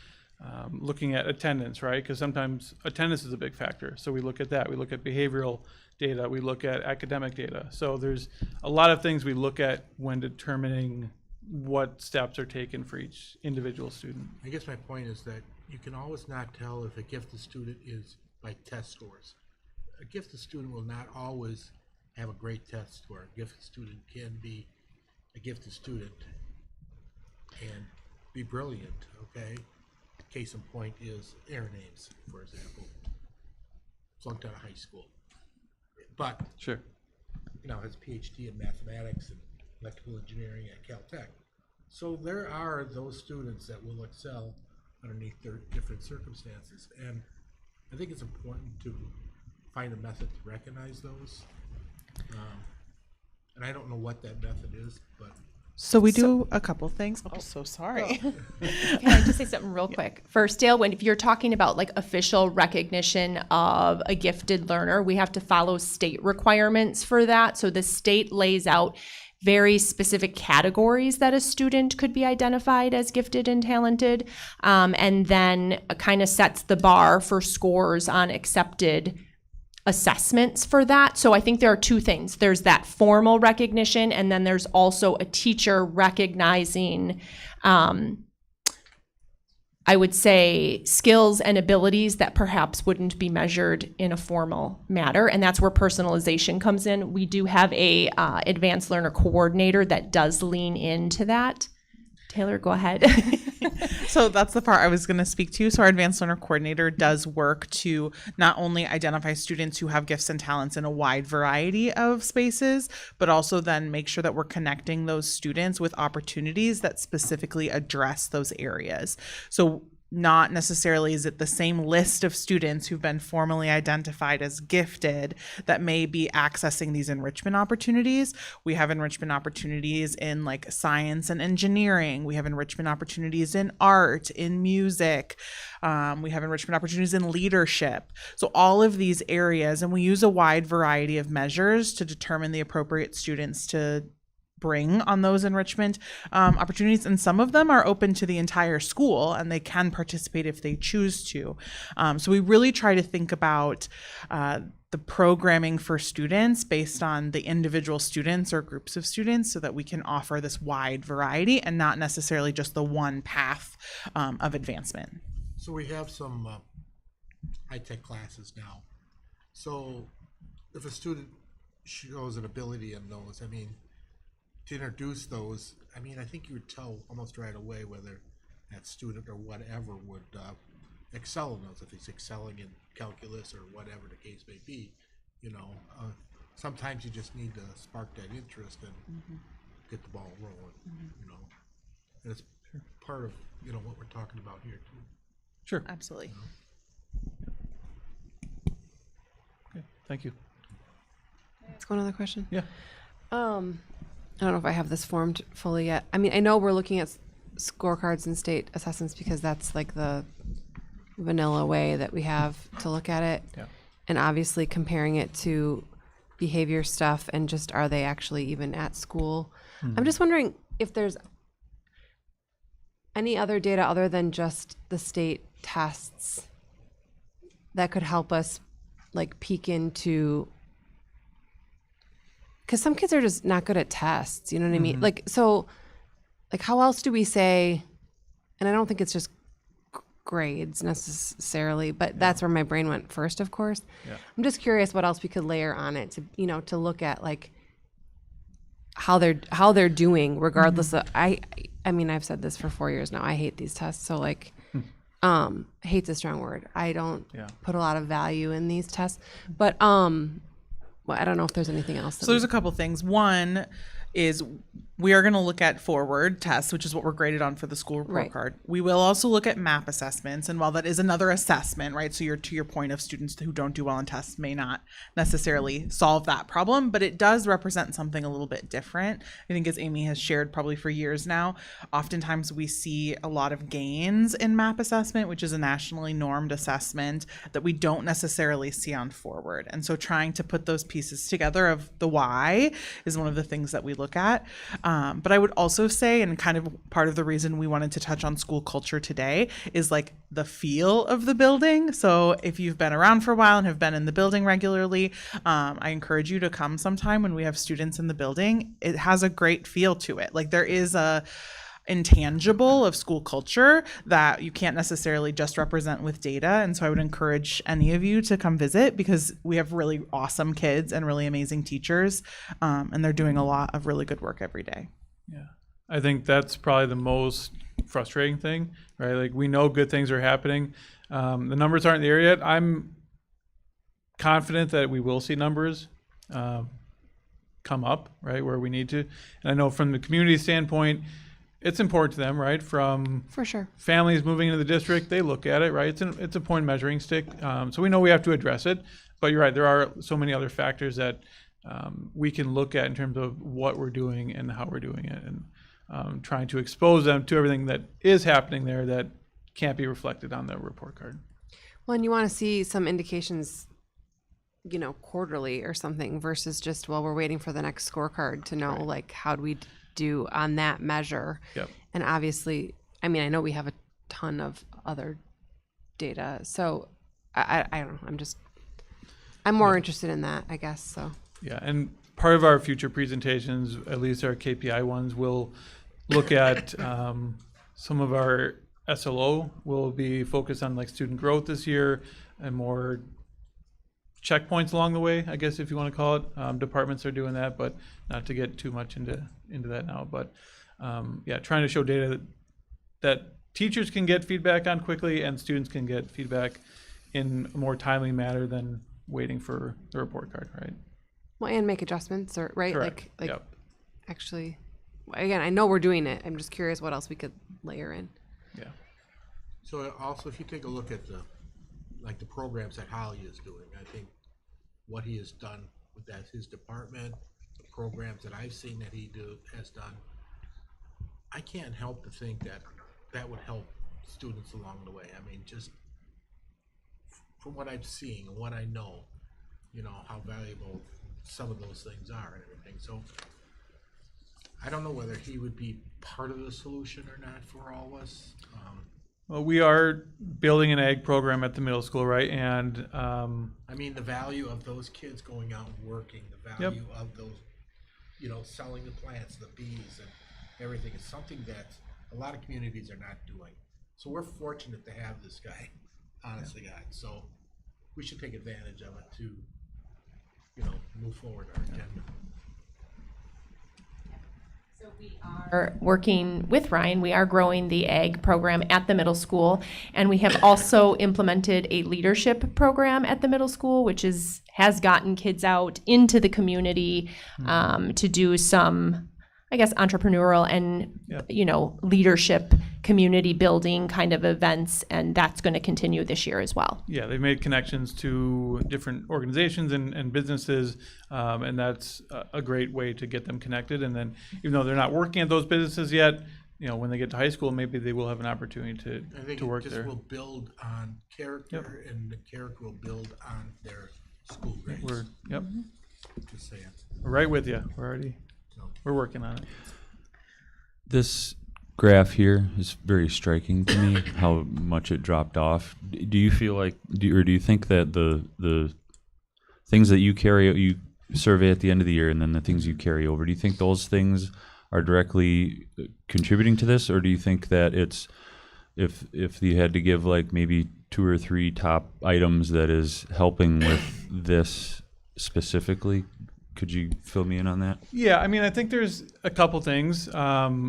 looking at attendance, right? Because sometimes attendance is a big factor. So we look at that. We look at behavioral data. We look at academic data. So there's a lot of things we look at when determining what steps are taken for each individual student. I guess my point is that you can always not tell if a gifted student is by test scores. A gifted student will not always have a great test score. A gifted student can be a gifted student and be brilliant, okay? Case in point is Aaron Ames, for example. Flunked out of high school. But, Sure. you know, has a PhD in mathematics and electrical engineering at Caltech. So there are those students that will excel underneath their different circumstances. And I think it's important to find a method to recognize those. And I don't know what that method is, but So we do a couple things. Oh, so sorry. Can I just say something real quick? First, Dale, if you're talking about like official recognition of a gifted learner, we have to follow state requirements for that. So the state lays out very specific categories that a student could be identified as gifted and talented, and then kind of sets the bar for scores on accepted assessments for that. So I think there are two things. There's that formal recognition, and then there's also a teacher recognizing, I would say, skills and abilities that perhaps wouldn't be measured in a formal matter, and that's where personalization comes in. We do have a advanced learner coordinator that does lean into that. Taylor, go ahead. So that's the part I was going to speak to. So our advanced learner coordinator does work to not only identify students who have gifts and talents in a wide variety of spaces, but also then make sure that we're connecting those students with opportunities that specifically address those areas. So not necessarily is it the same list of students who've been formally identified as gifted that may be accessing these enrichment opportunities. We have enrichment opportunities in like science and engineering. We have enrichment opportunities in art, in music. We have enrichment opportunities in leadership. So all of these areas, and we use a wide variety of measures to determine the appropriate students to bring on those enrichment opportunities, and some of them are open to the entire school and they can participate if they choose to. So we really try to think about the programming for students based on the individual students or groups of students so that we can offer this wide variety and not necessarily just the one path of advancement. so we have some high-tech classes now. So if a student shows an ability in those, I mean, to introduce those, I mean, I think you would tell almost right away whether that student or whatever would excel in those, if he's excelling in calculus or whatever the case may be. You know, sometimes you just need to spark that interest and get the ball rolling, you know. And it's part of, you know, what we're talking about here too. Sure. Absolutely. Okay. Thank you. Let's go another question. Yeah. I don't know if I have this formed fully yet. I mean, I know we're looking at scorecards and state assessments because that's like the vanilla way that we have to look at it. Yeah. And obviously comparing it to behavior stuff and just are they actually even at school? I'm just wondering if there's any other data other than just the state tests that could help us like peek into, because some kids are just not good at tests, you know what I mean? Like, so like how else do we say, and I don't think it's just grades necessarily, but that's where my brain went first, of course. Yeah. I'm just curious what else we could layer on it to, you know, to look at like how they're doing regardless of, I mean, I've said this for 4 years now. I hate these tests. So like, hate's a strong word. I don't put a lot of value in these tests, but, well, I don't know if there's anything else. So there's a couple things. One is we are going to look at forward tests, which is what we're graded on for the school report card. We will also look at MAP assessments. And while that is another assessment, right? So you're to your point of students who don't do well in tests may not necessarily solve that problem, but it does represent something a little bit different. I think as Amy has shared probably for years now, oftentimes we see a lot of gains in MAP assessment, which is a nationally normed assessment that we don't necessarily see on forward. And so trying to put those pieces together of the why is one of the things that we look at. But I would also say, and kind of part of the reason we wanted to touch on school culture today is like the feel of the building. So if you've been around for a while and have been in the building regularly, I encourage you to come sometime when we have students in the building. It has a great feel to it. Like there is a intangible of school culture that you can't necessarily just represent with data. And so I would encourage any of you to come visit because we have really awesome kids and really amazing teachers. And they're doing a lot of really good work every day. Yeah. I think that's probably the most frustrating thing, right? Like we know good things are happening. The numbers aren't there yet. I'm confident that we will see numbers come up, right, where we need to. And I know from the community standpoint, it's important to them, right? From for sure families moving into the district, they look at it, right? It's a point measuring stick. So we know we have to address it, but you're right. There are so many other factors that we can look at in terms of what we're doing and how we're doing it, and trying to expose them to everything that is happening there that can't be reflected on the report card. Well, and you want to see some indications, you know, quarterly or something versus just, well, we're waiting for the next scorecard to know, like, how do we do on that measure? Yep. And obviously, I mean, I know we have a ton of other data, so I don't know. I'm more interested in that, I guess. So yeah, and part of our future presentations, at least our KPI ones, will look at some of our SLO will be focused on like student growth this year and more checkpoints along the way, I guess, if you want to call it. Departments are doing that, but not to get too much into that now. But yeah, trying to show data that teachers can get feedback on quickly and students can get feedback in a more timely manner than waiting for the report card, right? well, and make adjustments, or right? Correct. Like Yep. actually, again, I know we're doing it. I'm just curious what else we could layer in. Yeah. So also, if you take a look at the programs that Holly is doing, I think what he has done with that, his department, the programs that I've seen that he has done, I can't help to think that that would help students along the way. I mean, just from what I'm seeing and what I know, you know, how valuable some of those things are and everything. So I don't know whether he would be part of the solution or not for all of us. Well, we are building an ag program at the middle school, right? And I mean, the value of those kids going out and working, the value of those, you know, selling the plants, the bees, and everything is something that a lot of communities are not doing. So we're fortunate to have this guy, honestly, God. So we should take advantage of it to, you know, move forward our agenda. So we are working with Ryan. We are growing the ag program at the middle school, and we have also implemented a leadership program at the middle school, which has gotten kids out into the community to do some, I guess, entrepreneurial and you know, leadership, community building kind of events, and that's going to continue this year as well. yeah, they've made connections to different organizations and businesses, and that's a great way to get them connected. And then, even though they're not working at those businesses yet, you know, when they get to high school, maybe they will have an opportunity I think to work it just there. will build on character, and the character will build on their school grades. Yep, Just saying. we're right with you. So, We're working on it. This graph here is very striking to me, how much it dropped off. Do you feel like, do you think that the things that you survey at the end of the year and then the things you carry over, do you think those things are directly contributing to this, or do you think that it's, if you had to give like maybe 2 or 3 top items that is helping with this specifically? Could you fill me in on that? Yeah, I mean, I think there's a couple things.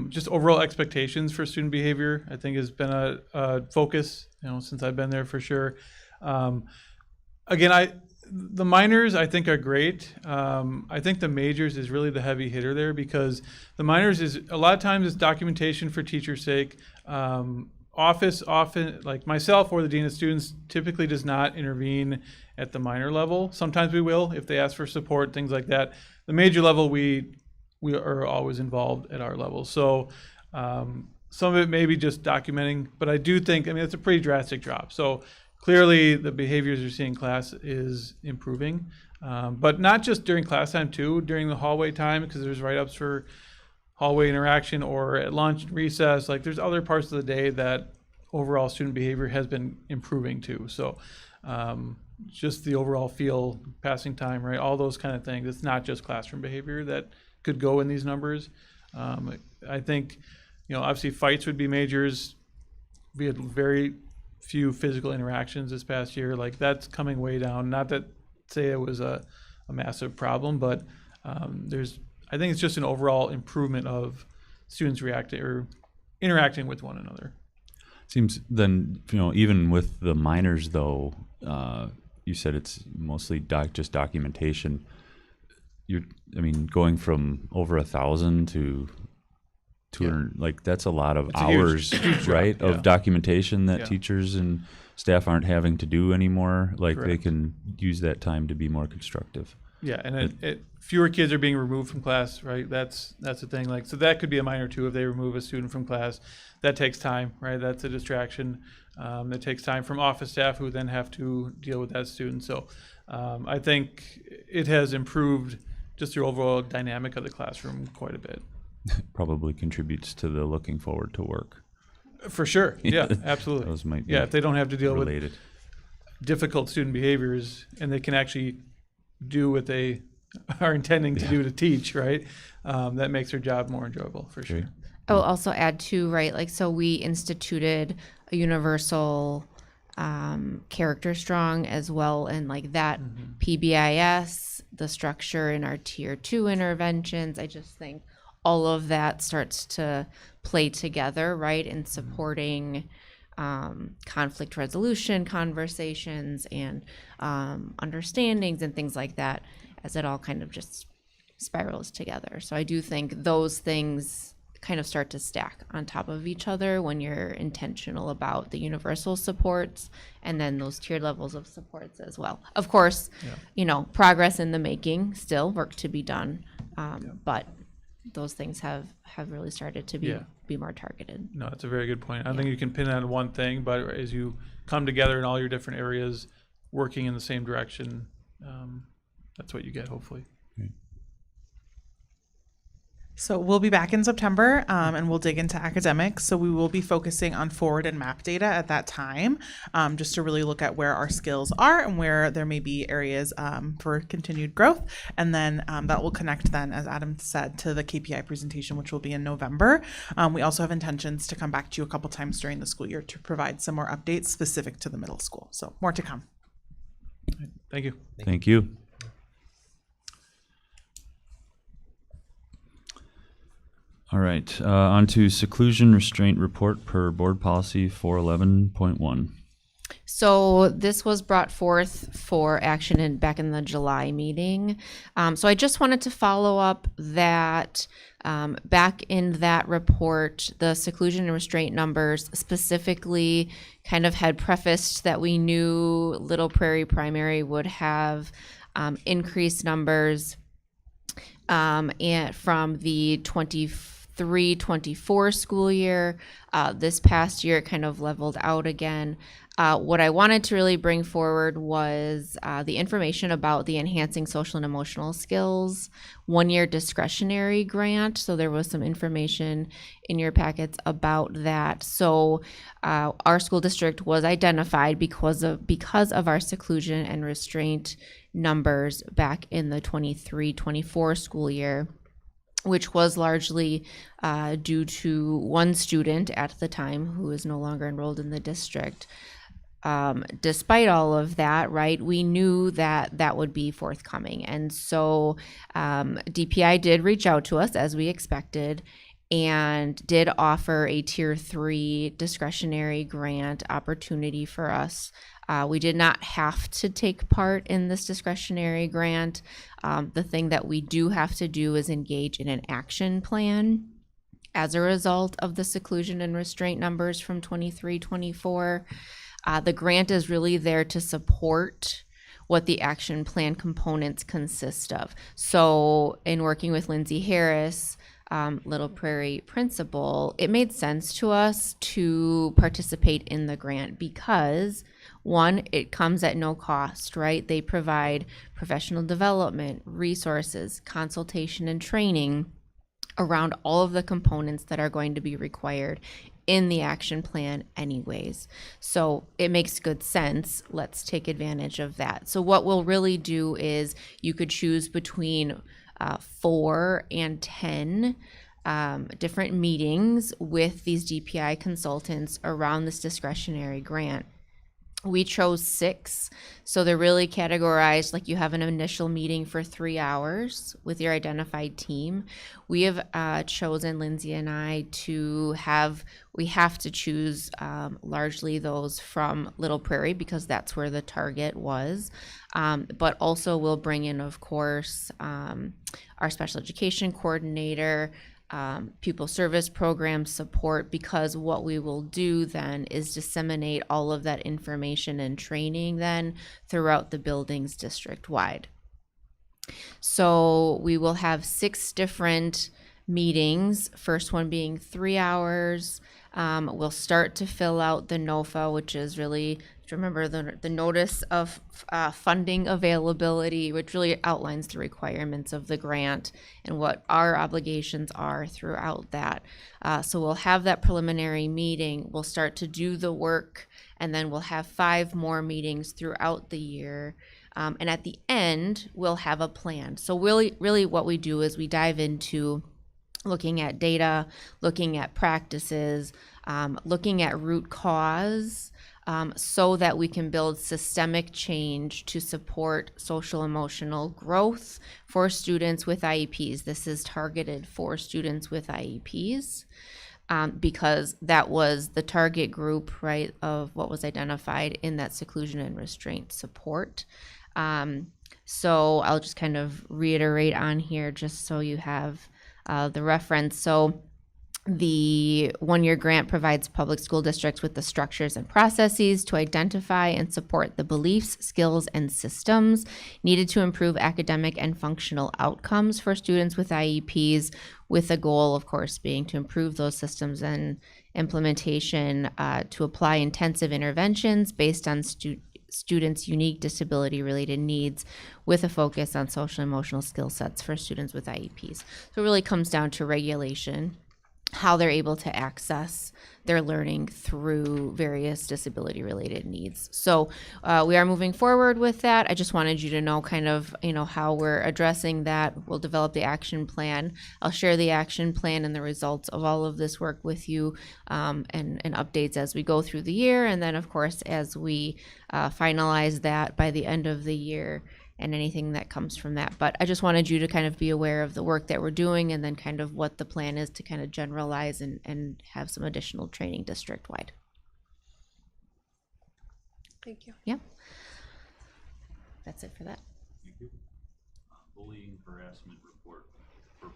Just overall expectations for student behavior, I think, has been a focus, you know, since I've been there for sure. Again, the minors I think are great. I think the majors is really the heavy hitter there, because the minors is a lot of times it's documentation for teacher's sake. Office often, like myself or the dean of students, typically does not intervene at the minor level. Sometimes we will if they ask for support, things like that. The major level, we are always involved at our level. So some of it may be just documenting, but I do think, I mean, it's a pretty drastic drop. So clearly the behaviors you're seeing in class is improving, but not just during class time too, during the hallway time, because there's write-ups for hallway interaction or at lunch, recess. Like there's other parts of the day that overall student behavior has been improving too. So just the overall feel, passing time, right? All those kind of things. It's not just classroom behavior that could go in these numbers. I think, you know, obviously fights would be majors. We had very few physical interactions this past year. Like that's coming way down. Not that say it was a massive problem, but I think it's just an overall improvement of students reacting or interacting with one another. Seems then, you know, even with the minors though, you said it's mostly just documentation. I mean, going from over 1,000 to 200, like that's a lot of hours, huge right? drop, yeah. Of documentation that Yeah. teachers and staff aren't having to do anymore. Like they Correct. can use that time to be more constructive. Yeah, and fewer kids are being removed from class, right? That's the thing. Like, so that could be a minor too if they remove a student from class. That takes time, right? That's a distraction. That takes time from office staff who then have to deal with that student. So I think it has improved just the overall dynamic of the classroom quite a bit. Probably contributes to the looking forward to work. For sure. Yeah, absolutely. Those might be if they don't have to deal related. with difficult student behaviors and they can actually do what they are intending to do to teach, right? That makes their job more enjoyable for sure. Okay. I will also add too, right? Like, so we instituted a universal character strong as well, and like that PBIS, the structure in our tier 2 interventions. I just think all of that starts to play together, right? In supporting conflict resolution conversations and understandings and things like that, as it all kind of just spirals together. So I do think those things kind of start to stack on top of each other when you're intentional about the universal supports and then those tiered levels of supports as well. Of course, you know, progress in the making, still work to be done, but those things have really started to be more targeted. No, that's a very good point. I don't think you can pin it on one thing, but as you come together in all your different areas, working in the same direction, that's what you get, hopefully. So we'll be back in September and we'll dig into academics. So we will be focusing on forward and map data at that time, just to really look at where our skills are and where there may be areas for continued growth. And then that will connect then, as Adam said, to the KPI presentation, which will be in November. We also have intentions to come back to you a couple times during the school year to provide some more updates specific to the middle school. So more to come. Thank you. Thank you. All right, on to seclusion restraint report per board policy 411.1. So this was brought forth for action back in the July meeting. So I just wanted to follow up that back in that report, the seclusion and restraint numbers specifically kind of had prefaced that we knew Little Prairie Primary would have increased numbers and from the 23-24 school year. This past year, it kind of leveled out again. What I wanted to really bring forward was the information about the Enhancing Social and Emotional Skills 1-year discretionary grant. So there was some information in your packets about that. So our school district was identified because of our seclusion and restraint numbers back in the 23-24 school year, which was largely due to one student at the time who is no longer enrolled in the district. Despite all of that, right, we knew that that would be forthcoming. And so DPI did reach out to us as we expected and did offer a tier 3 discretionary grant opportunity for us. We did not have to take part in this discretionary grant. The thing that we do have to do is engage in an action plan as a result of the seclusion and restraint numbers from 23-24. The grant is really there to support what the action plan components consist of. So in working with Lindsay Harris, Little Prairie principal, it made sense to us to participate in the grant because, one, it comes at no cost, right? They provide professional development, resources, consultation, and training around all of the components that are going to be required in the action plan anyways. So it makes good sense. Let's take advantage of that. So what we'll really do is you could choose between 4 and 10 different meetings with these DPI consultants around this discretionary grant. We chose 6, so they're really categorized like you have an initial meeting for 3 hours with your identified team. We have chosen, Lindsay and I, we have to choose largely those from Little Prairie because that's where the target was. But also we'll bring in, of course, our special education coordinator, pupil service program support, because what we will do then is disseminate all of that information and training then throughout the buildings district-wide. So we will have 6 different meetings, first one being 3 hours. We'll start to fill out the NOFA, which is really, remember, the notice of funding availability, which really outlines the requirements of the grant and what our obligations are throughout that. So we'll have that preliminary meeting. We'll start to do the work, and then we'll have 5 more meetings throughout the year. And at the end, we'll have a plan. So really what we do is we dive into looking at data, looking at practices, looking at root cause, so that we can build systemic change to support social emotional growth for students with IEPs. This is targeted for students with IEPs because that was the target group, right, of what was identified in that seclusion and restraint support. So I'll just kind of reiterate on here just so you have the reference. So the 1-year grant provides public school districts with the structures and processes to identify and support the beliefs, skills, and systems needed to improve academic and functional outcomes for students with IEPs, with the goal, of course, being to improve those systems and implementation to apply intensive interventions based on students' unique disability-related needs with a focus on social and emotional skill sets for students with IEPs. So it really comes down to regulation, how they're able to access their learning through various disability-related needs. So we are moving forward with that. I just wanted you to know kind of, how we're addressing that. We'll develop the action plan. I'll share the action plan and the results of all of this work with you and updates as we go through the year. And then, of course, as we finalize that by the end of the year, and anything that comes from that. But I just wanted you to kind of be aware of the work that we're doing and then kind of what the plan is to kind of generalize and have some additional training district-wide. Thank you. Yeah. That's it for that. Thank you. Bullying harassment report per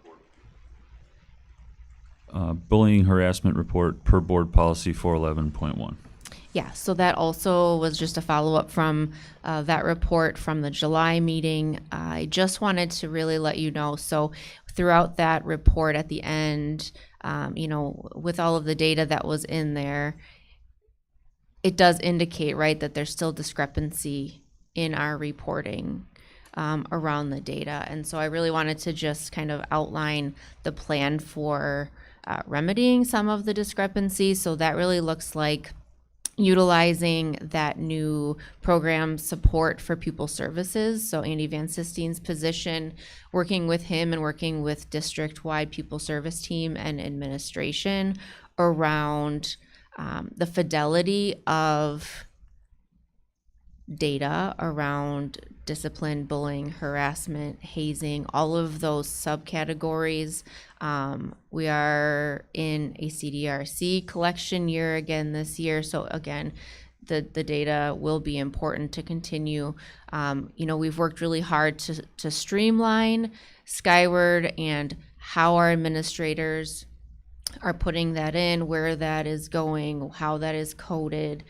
board. Bullying harassment report per board policy 411.1. Yeah, so that also was just a follow-up from that report from the July meeting. I just wanted to really let you know, so throughout that report at the end, with all of the data that was in there, it does indicate, right, that there's still discrepancy in our reporting around the data. And so I really wanted to just kind of outline the plan for remedying some of the discrepancies. So that really looks like utilizing that new program support for pupil services. So Andy Van Sisteen's position, working with him and working with district-wide pupil service team and administration around the fidelity of data around discipline, bullying, harassment, hazing, all of those subcategories. We are in a CDRC collection year again this year. So again, the data will be important to continue. We've worked really hard to streamline Skyward and how our administrators are putting that in, where that is going, how that is coded,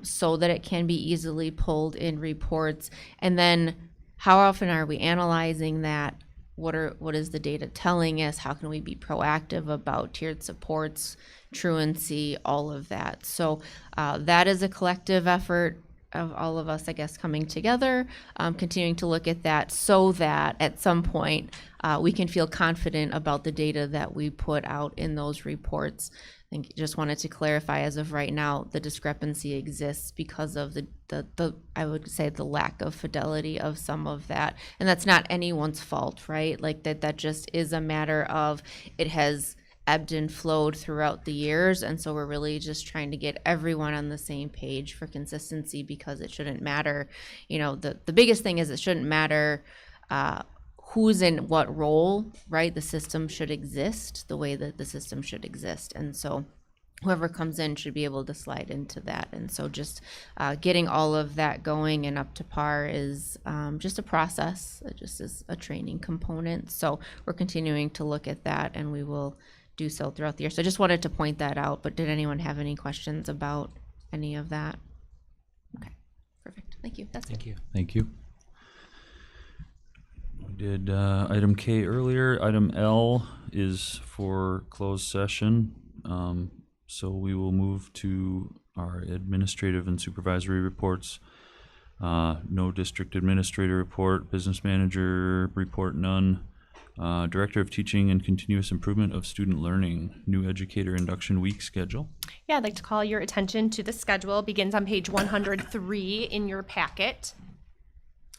so that it can be easily pulled in reports. And then how often are we analyzing that? What is the data telling us? How can we be proactive about tiered supports, truancy, all of that? So that is a collective effort of all of us, I guess, coming together, continuing to look at that so that at some point we can feel confident about the data that we put out in those reports. I think just wanted to clarify, as of right now, the discrepancy exists because of the I would say the lack of fidelity of some of that. And that's not anyone's fault, right? Like that just is a matter of it has ebbed and flowed throughout the years. And so we're really just trying to get everyone on the same page for consistency, because it shouldn't matter. The biggest thing is it shouldn't matter who's in what role, right? The system should exist the way that the system should exist. And so whoever comes in should be able to slide into that. And so just getting all of that going and up to par is just a process. It just is a training component. So we're continuing to look at that, and we will do so throughout the year. So I just wanted to point that out. But did anyone have any questions about any of that? Okay, perfect. Thank you. That's Thank you. Thank you. We did item K earlier. Item L is for closed session. So we will move to our administrative and supervisory reports. No district administrator report, business manager report, none. Director of Teaching and Continuous Improvement of Student Learning, new educator induction week schedule. Yeah, I'd like to call your attention to the schedule. It begins on page 103 in your packet.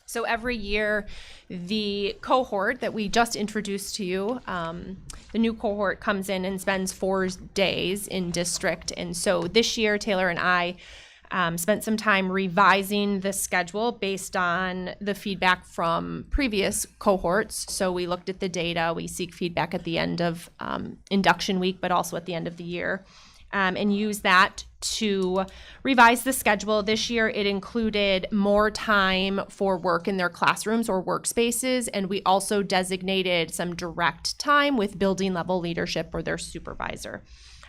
So every year, the cohort that we just introduced to you, the new cohort comes in and spends 4 days in district. And so this year, Taylor and I spent some time revising the schedule based on the feedback from previous cohorts. So we looked at the data. We seek feedback at the end of induction week, but also at the end of the year, and use that to revise the schedule. This year, it included more time for work in their classrooms or workspaces, and we also designated some direct time with building level leadership or their supervisor.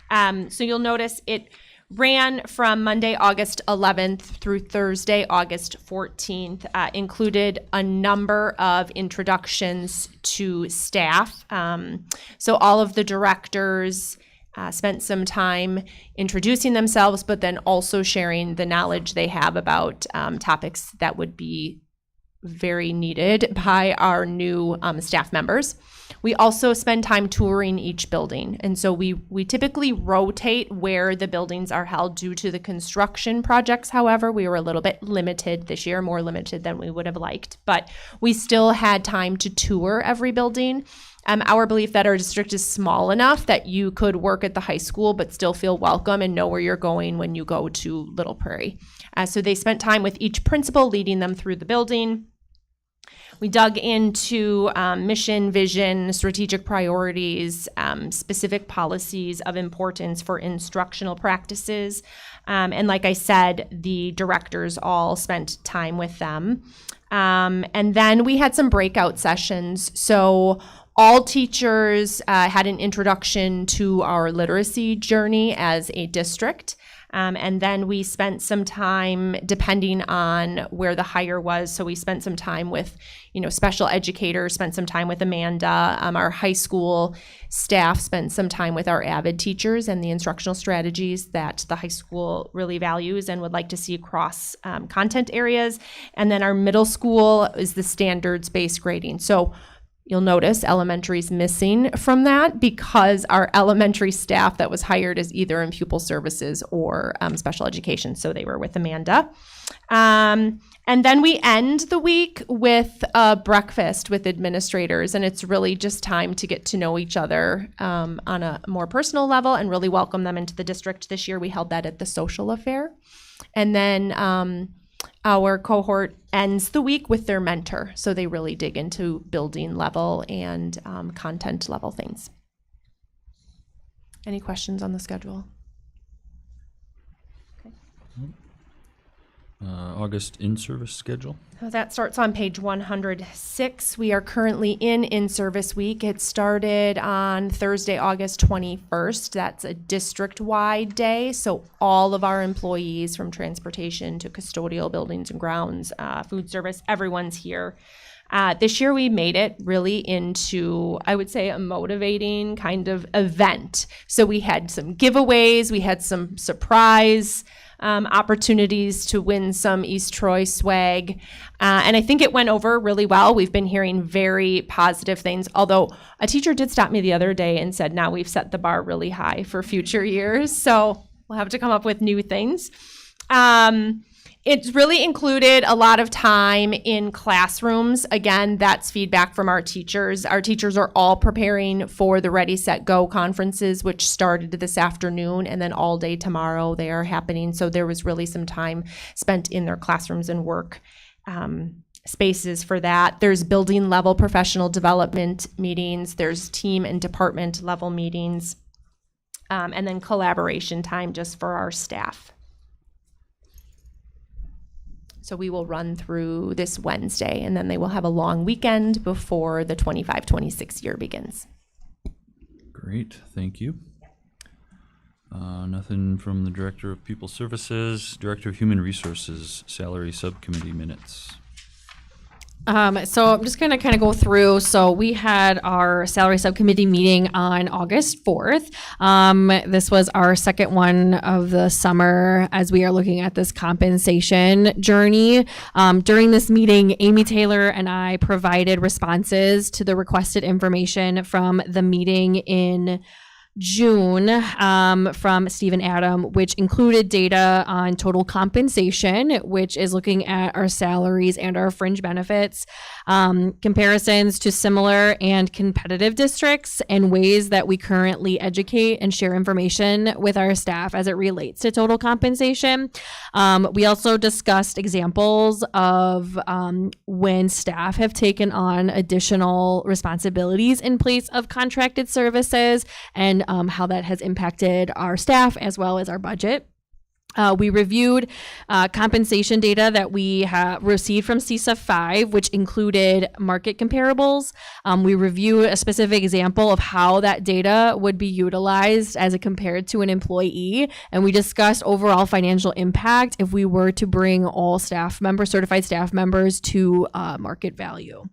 So you'll notice it ran from Monday, August 11th through Thursday, August 14th, included a number of introductions to staff. So all of the directors spent some time introducing themselves, but then also sharing the knowledge they have about topics that would be very needed by our new staff members. We also spend time touring each building. And so we typically rotate where the buildings are held due to the construction projects. However, we were a little bit limited this year, more limited than we would have liked, but we still had time to tour every building. Our belief that our district is small enough that you could work at the high school but still feel welcome and know where you're going when you go to Little Prairie. So they spent time with each principal, leading them through the building. We dug into mission, vision, strategic priorities, specific policies of importance for instructional practices. And like I said, the directors all spent time with them. And then we had some breakout sessions. So All teachers had an introduction to our literacy journey as a district. And then we spent some time, depending on where the hire was, so we spent some time with, special educators, spent some time with Amanda. Our high school staff spent some time with our AVID teachers and the instructional strategies that the high school really values and would like to see across content areas. And then our middle school is the standards-based grading. So you'll notice elementary is missing from that because our elementary staff that was hired is either in pupil services or special education. So they were with Amanda. And then we end the week with a breakfast with administrators. And it's really just time to get to know each other on a more personal level and really welcome them into the district. This year we held that at the social affair. And then our cohort ends the week with their mentor. So they really dig into building level and content level things. Any questions on the schedule? August in-service schedule. That starts on page 106. We are currently in service week. It started on Thursday, August 21st. That's a district-wide day. So all of our employees from transportation to custodial, buildings and grounds, food service, everyone's here. This year we made it really into, I would say, a motivating kind of event. So we had some giveaways, we had some surprise opportunities to win some East Troy swag. And I think it went over really well. We've been hearing very positive things, although a teacher did stop me the other day and said, now we've set the bar really high for future years. So we'll have to come up with new things. It's really included a lot of time in classrooms. Again, that's feedback from our teachers. Our teachers are all preparing for the Ready, Set, Go conferences, which started this afternoon, and then all day tomorrow they are happening. So there was really some time spent in their classrooms and work spaces for that. There's building level professional development meetings. There's team and department level meetings. And then collaboration time just for our staff. So we will run through this Wednesday, and then they will have a long weekend before the 25-26 year begins. Great, thank you. Nothing from the Director of People Services, Director of Human Resources, Salary Subcommittee minutes. So I'm just going to kind of go through. So we had our salary subcommittee meeting on August 4th. This was our second one of the summer as we are looking at this compensation journey. During this meeting, Amy Taylor and I provided responses to the requested information from the meeting in June from Stephen Adam, which included data on total compensation, which is looking at our salaries and our fringe benefits, comparisons to similar and competitive districts, and ways that we currently educate and share information with our staff as it relates to total compensation. We also discussed examples of when staff have taken on additional responsibilities in place of contracted services, and how that has impacted our staff as well as our budget. We reviewed compensation data that we have received from CISA 5, which included market comparables. We reviewed a specific example of how that data would be utilized as it compared to an employee. And we discussed overall financial impact if we were to bring all staff members, certified staff members, to market value.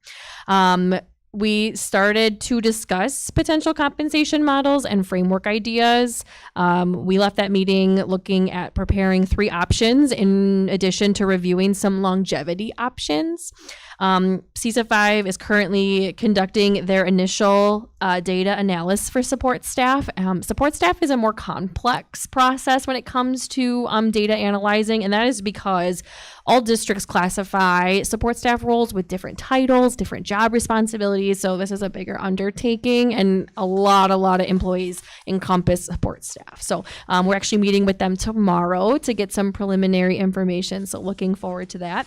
We started to discuss potential compensation models and framework ideas. We left that meeting looking at preparing 3 options in addition to reviewing some longevity options. CISA 5 is currently conducting their initial data analysis for support staff. Support staff is a more complex process when it comes to data analyzing, and that is because all districts classify support staff roles with different titles, different job responsibilities, so this is a bigger undertaking, and a lot of employees encompass support staff. So we're actually meeting with them tomorrow to get some preliminary information, so looking forward to that.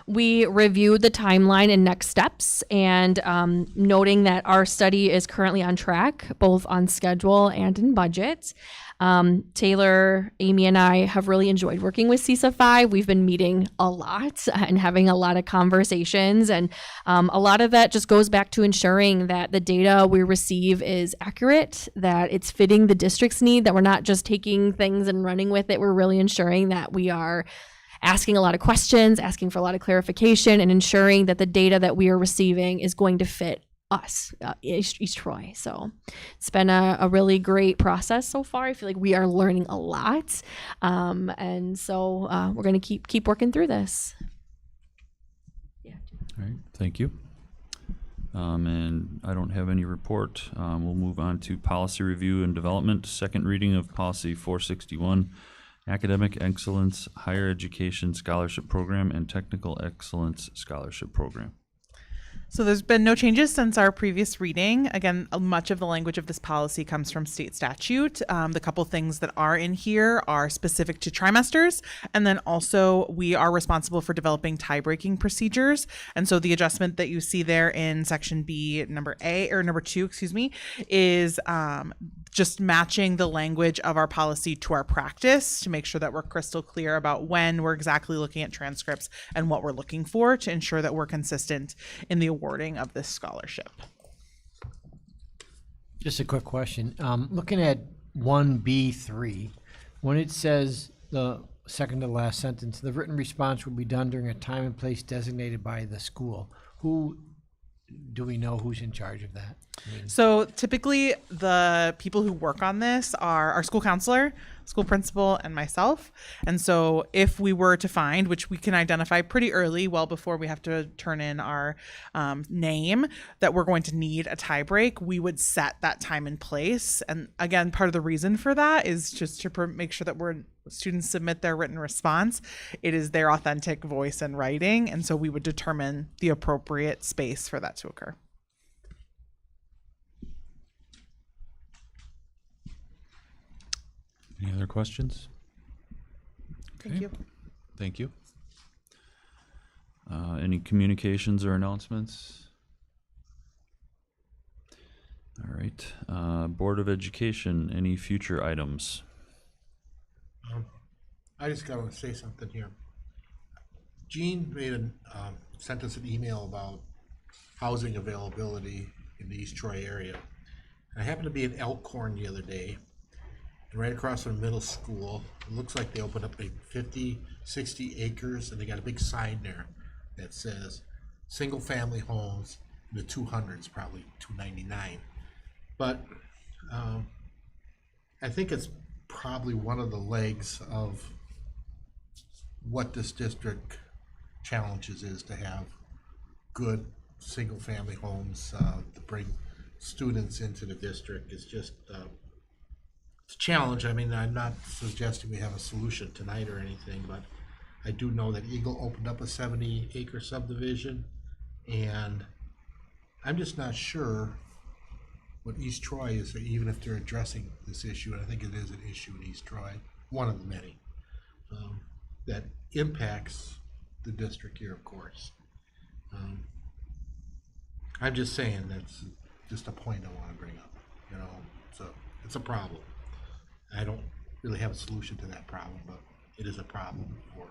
We reviewed the timeline and next steps, and noting that our study is currently on track, both on schedule and in budget. Taylor, Amy, and I have really enjoyed working with CISA 5. We've been meeting a lot and having a lot of conversations, and a lot of that just goes back to ensuring that the data we receive is accurate, that it's fitting the district's need, that we're not just taking things and running with it. We're really ensuring that we are asking a lot of questions, asking for a lot of clarification, and ensuring that the data that we are receiving is going to fit us, East Troy. So it's been a really great process so far. I feel like we are learning a lot. And so we're going to keep working through this. All right, thank you. And I don't have any report. We'll move on to policy review and development. Second reading of policy 461, academic excellence, higher education scholarship program, and technical excellence scholarship program. So there's been no changes since our previous reading. Again, much of the language of this policy comes from state statute. The couple things that are in here are specific to trimesters, and then also we are responsible for developing tie-breaking procedures. And so the adjustment that you see there in section B, number 2, is just matching the language of our policy to our practice to make sure that we're crystal clear about when we're exactly looking at transcripts and what we're looking for to ensure that we're consistent in the awarding of this scholarship. Just a quick question. Looking at 1B3, when it says the second to last sentence, the written response will be done during a time and place designated by the school. Do we know who's in charge of that? So typically the people who work on this are our school counselor, school principal, and myself. And so if we were to find, which we can identify pretty early, well before we have to turn in our name, that we're going to need a tie break, we would set that time and place. And again, part of the reason for that is just to make sure that students submit their written response. It is their authentic voice and writing. And so we would determine the appropriate space for that to occur. Any other questions? Thank you. Thank you. Any communications or announcements? All right. Board of Education, any future items? I just got to say something here. Jean sent us an email about housing availability in the East Troy area. And I happened to be in Elkhorn the other day, and right across from the middle school, it looks like they opened up 50, 60 acres, and they got a big sign there that says single family homes in the 200s, probably 299. But I think it's probably one of the legs of what this district challenges is to have good single family homes to bring students into the district. It's just it's a challenge. I mean, I'm not suggesting we have a solution tonight or anything, but I do know that Eagle opened up a 70-acre subdivision, and I'm just not sure what East Troy is, even if they're addressing this issue, and I think it is an issue in East Troy, one of the many, that impacts the district here, of course. I'm just saying that's just a point I want to bring up, so it's a problem. I don't really have a solution to that problem, but it is a problem for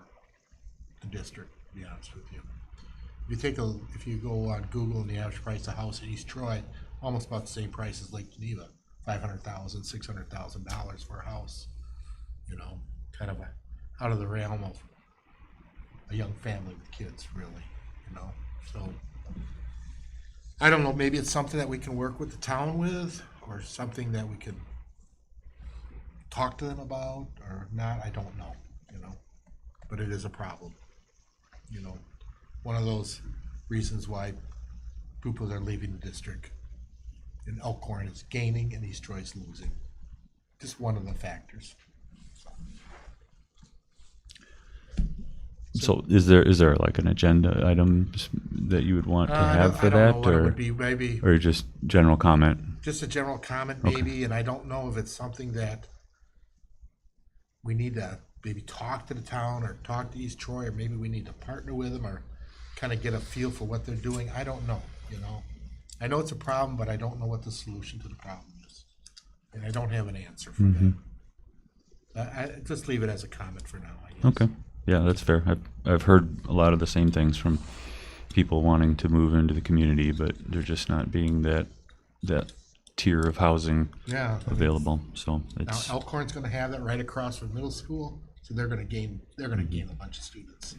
the district, to be honest with you. If you go on Google and the average price of a house in East Troy, almost about the same price as Lake Geneva, $500,000, $600,000 for a house. Kind of out of the realm of a young family with kids, really. So I don't know. Maybe it's something that we can work with the town with, or something that we could talk to them about, or not. I don't know. But it is a problem. One of those reasons why people are leaving the district. And Elkhorn is gaining and East Troy is losing. Just one of the factors. So is there like an agenda item that you would want to have for I don't that, know what it or would be. Maybe or just general comment? just a general comment, maybe. And I don't know if it's something that we need to maybe talk to the town or talk to East Troy, or maybe we need to partner with them or kind of get a feel for what they're doing. I don't know, you know. I know it's a problem, but I don't know what the solution to the problem is. And I don't have an answer for that. I just leave it as a comment for now, I guess. Okay. Yeah, that's fair. I've heard a lot of the same things from people wanting to move into the community, but there just not being that tier of housing Yeah. available. So Now it's Elkhorn's gonna have that right across from middle school, so they're gonna gain a bunch of students.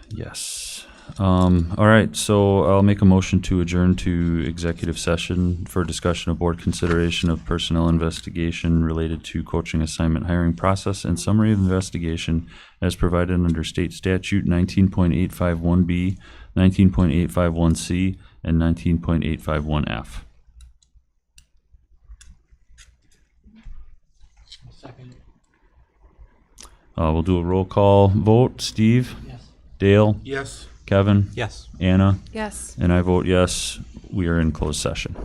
yes. All right. So I'll make a motion to adjourn to executive session for discussion of board consideration of personnel investigation related to coaching assignment hiring process and summary of investigation as provided under state statute 19.851B, 19.851C, and 19.851F. Second. We'll do a roll call vote. Steve? Yes. Dale? Yes. Kevin? Yes. Anna? Yes. And I vote yes. We are in closed session.